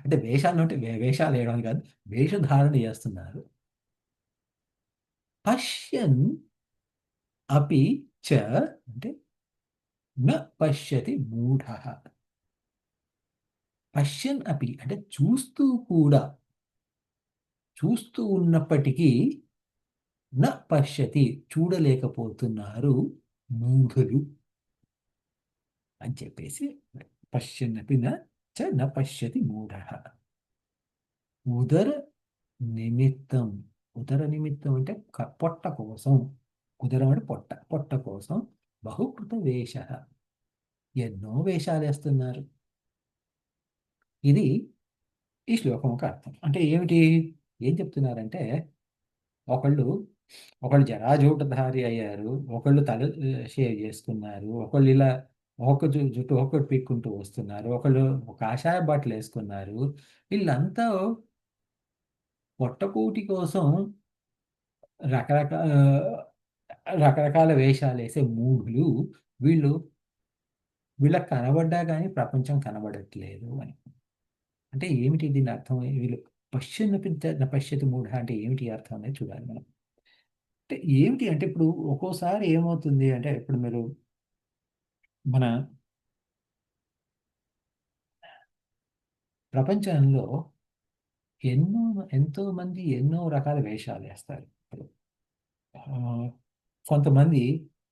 అంటే వేషాలు అంటే వేషాలు వేయడం కాదు, వేషధారణ చేస్తున్నారు. పశ్యన్ అపి చ అంటే న పశ్యతి మూఢ. పశ్యన్ అపి అంటే చూస్తూ ఉన్నప్పటికీ న పశ్యతి చూడలేకపోతున్నారు మూఢులు అని చెప్పేసి పశ్యన్నపి న పశ్యతి మూఢ. ఉదర నిమిత్తం అంటే పొట్ట కోసం. ఉదరం అంటే పొట్ట కోసం బహుకృత వేష, ఎన్నో వేషాలు వేస్తున్నారు. ఇది ఈ శ్లోకం ఒక అర్థం. అంటే ఏమిటి? ఏం చెప్తున్నారంటే ఒకళ్ళు జరాజూటధారి అయ్యారు, ఒకళ్ళు తల షేవ్ చేసుకున్నారు, ఒకళ్ళు ఇలా జుట్టు ఒక్కటి పీక్కుంటూ వస్తున్నారు, ఒకళ్ళు కాషాయ బట్టలు వేసుకున్నారు. వీళ్ళంతా పొట్టకూటి కోసం రకరకాల వేషాలు వేసే మూఢులు. వీళ్ళకి కనబడ్డా కానీ ప్రపంచం కనబడట్లేదు అని. అంటే ఏమిటి దీని అర్థం? వీళ్ళు పశ్యన్నపి న పశ్యతి మూఢ అంటే ఏమిటి అర్థం అనేది చూడాలి మనం. అంటే ఏమిటి అంటే ఇప్పుడు ఒక్కోసారి ఏమవుతుంది అంటే ఇప్పుడు మీరు మన ప్రపంచంలో ఎంతో మంది ఎన్నో రకాల వేషాలు వేస్తారు. ఇప్పుడు ఆ, కొంతమంది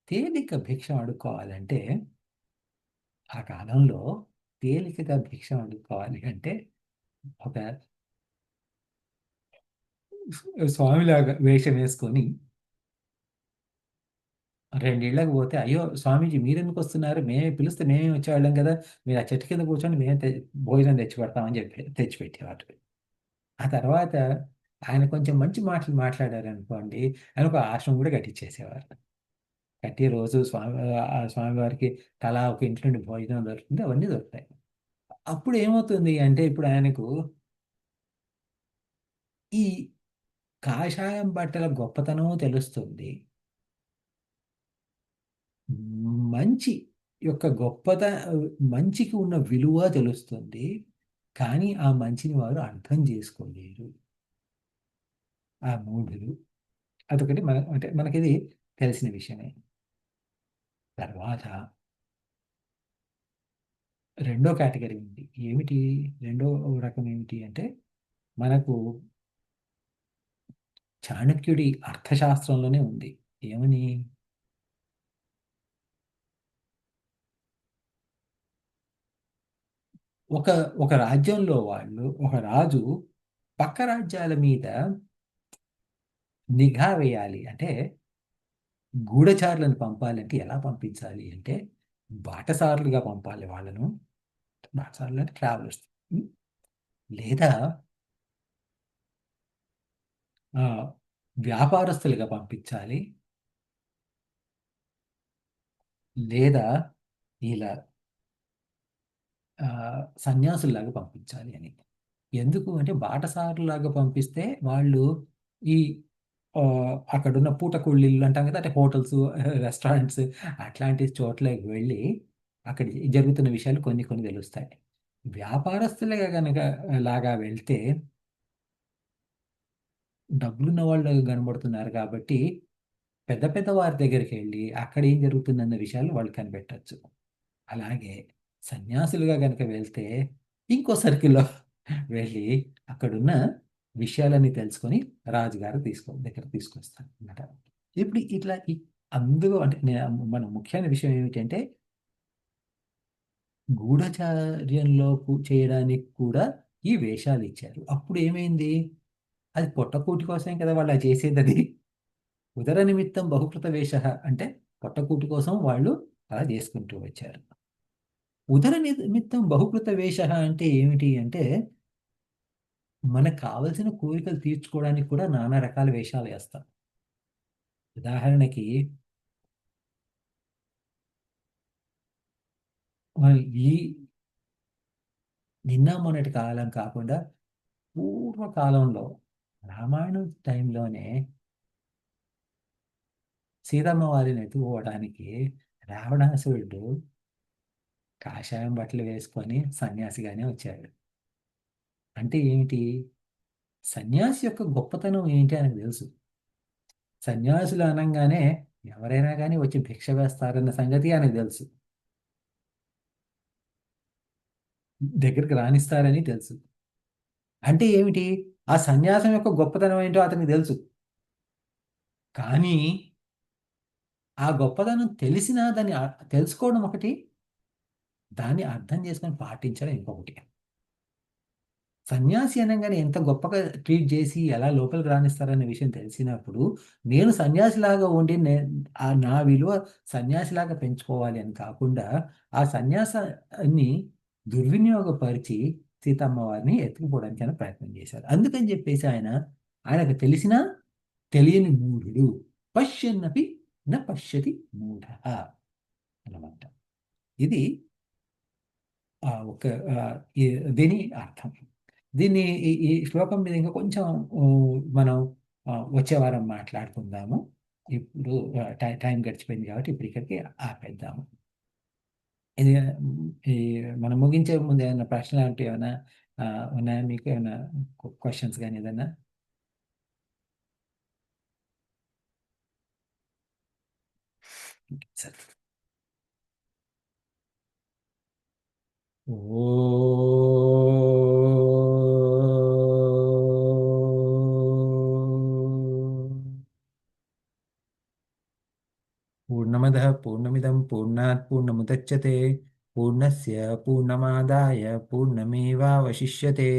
తేలిక భిక్షం అడుక్కోవాలంటే ఆ కాలంలో తేలికగా భిక్షం అడుక్కోవాలి అంటే ఒక స్వామిలాగా వేషం వేసుకొని రెండేళ్లకు పోతే అయ్యో స్వామీజీ మీరెందుకు వస్తున్నారు, మేమే పిలిస్తే మేమే వచ్చేవాళ్ళం కదా, మీరు ఆ చెట్టు కింద కూర్చొని మేము భోజనం తెచ్చి పెడతామని చెప్పి తెచ్చిపెట్టేవారు. ఆ తర్వాత ఆయన కొంచెం మంచి మాటలు మాట్లాడారు అనుకోండి, ఆయన ఒక ఆశ్రమం కూడా కట్టించేసేవారు. కట్టి రోజు ఆ స్వామివారికి తలా ఒక ఇంటి నుండి భోజనం దొరుకుతుంది, అవన్నీ దొరుకుతాయి. అప్పుడు ఏమవుతుంది అంటే ఇప్పుడు ఆయనకు ఈ కాషాయం బట్టల గొప్పతనం తెలుస్తుంది, మంచి యొక్క మంచికి ఉన్న విలువ తెలుస్తుంది. కానీ ఆ మంచిని వారు అర్థం చేసుకోలేరు, ఆ మూఢులు. అదొకటి అంటే మనకిది తెలిసిన విషయమే. తర్వాత రెండో కేటగిరీ ఉంది. ఏమిటి రెండో రకం ఏమిటి అంటే మనకు చాణక్యుడి అర్థశాస్త్రంలోనే ఉంది. ఏమని? ఒక ఒక రాజ్యంలో ఒక రాజు పక్క రాజ్యాల మీద నిఘా వేయాలి అంటే గూఢచారులను పంపాలంటే ఎలా పంపించాలి అంటే బాటసారులుగా పంపాలి వాళ్ళను. బాటసారులు అంటే ట్రావెలర్స్. లేదా వ్యాపారస్తులుగా పంపించాలి, లేదా ఇలా సన్యాసుల్లాగా పంపించాలి అని. ఎందుకు అంటే బాటసారులాగా పంపిస్తే వాళ్ళు ఈ అక్కడున్న పూటకుళ్ళిళ్ళు అంటాం కదా, అంటే హోటల్స్, రెస్టారెంట్స్ అట్లాంటి చోట్లకి వెళ్ళి అక్కడ జరుగుతున్న విషయాలు కొన్ని కొన్ని తెలుస్తాయి. వ్యాపారస్తులుగా కనుక లాగా వెళ్తే డబ్బులున్న వాళ్ళు కనబడుతున్నారు కాబట్టి పెద్ద పెద్ద వారి దగ్గరికి వెళ్ళి అక్కడ ఏం జరుగుతుందన్న విషయాలు వాళ్ళు కనిపెట్టచ్చు. అలాగే సన్యాసులుగా కనుక వెళ్తే ఇంకో సర్కిల్లో వెళ్ళి అక్కడున్న విషయాలన్నీ తెలుసుకొని రాజుగారు దగ్గర తీసుకొస్తాను అన్నమాట. ఇప్పుడు ఇట్లా అందులో అంటే మన ముఖ్యమైన విషయం ఏమిటంటే గూఢచార్యంలో చేయడానికి కూడా ఈ వేషాలు ఇచ్చారు. అప్పుడు ఏమైంది? అది పొట్టకూటి కోసమే కదా వాళ్ళు చేసేది. అది ఉదర నిమిత్తం బహుకృత వేష అంటే పొట్టకూటి కోసం వాళ్ళు అలా చేసుకుంటూ వచ్చారు. ఉదర నిమిత్తం బహుకృత వేష అంటే ఏమిటి అంటే మనకు కావలసిన కోరికలు తీర్చుకోవడానికి కూడా నానా రకాల వేషాలు వేస్తాం. ఉదాహరణకి ఈ నిన్న మొన్నటి కాలం కాకుండా పూర్వకాలంలో రామాయణం టైంలోనే సీతమ్మ వారిని ఎత్తుకోవడానికి రావణాసురుడు కాషాయం బట్టలు వేసుకొని సన్యాసిగానే వచ్చాడు. అంటే ఏమిటి? సన్యాసి యొక్క గొప్పతనం ఏంటి అని తెలుసు. సన్యాసులు అనగానే ఎవరైనా కానీ వచ్చి భిక్ష వేస్తారన్న సంగతి ఆయనకు తెలుసు, దగ్గరికి రాణిస్తారని తెలుసు. అంటే ఏమిటి? ఆ సన్యాసం యొక్క గొప్పతనం ఏంటో అతనికి తెలుసు. కానీ ఆ గొప్పతనం తెలిసినా దాన్ని తెలుసుకోవడం ఒకటి, దాన్ని అర్థం చేసుకొని పాటించడం ఇంకొకటి. సన్యాసి అనగానే ఎంత గొప్పగా ట్రీట్ చేసి ఎలా లోపలికి రాణిస్తారనే విషయం తెలిసినప్పుడు నేను సన్యాసిలాగా ఉండి నా విలువ సన్యాసిలాగా పెంచుకోవాలి అని కాకుండా ఆ సన్యాసాన్ని దుర్వినియోగపరిచి సీతమ్మ వారిని ఎత్తుకుపోవడానికి ప్రయత్నం చేశారు. అందుకని చెప్పేసి ఆయనకు తెలిసినా తెలియని మూఢుడు. పశ్యన్నపి న పశ్యతి మూఢ అన్నమాట. ఇది దీని అర్థం. దీన్ని ఈ శ్లోకం మీద ఇంకా కొంచెం మనం వచ్చే వారం మాట్లాడుకుందాము. ఇప్పుడు టైం గడిచిపోయింది కాబట్టి ఇప్పుడు ఇక్కడికి ఆపేద్దాము. ఇది మనం ముగించే ముందు ఏమైనా ప్రశ్నలు అంటే ఏమైనా ఉన్నాయా మీకు ఏమైనా క్వశ్చన్స్ కానీ ఏదైనా? సరే. पूर्णमदः पूर्णमिदं पूर्णात् पूर्णमुदच्यते पूर्णस्य पूर्णमादाय पूर्णमेवावशिष्यते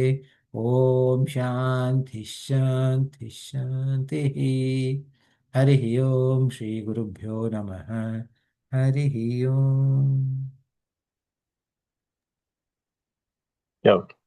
ॐ शान्ति शान्ति शान्तिः हरिः ओं श्रीगुरुभ्यो नमः हरिः ओम् Yeah, okay.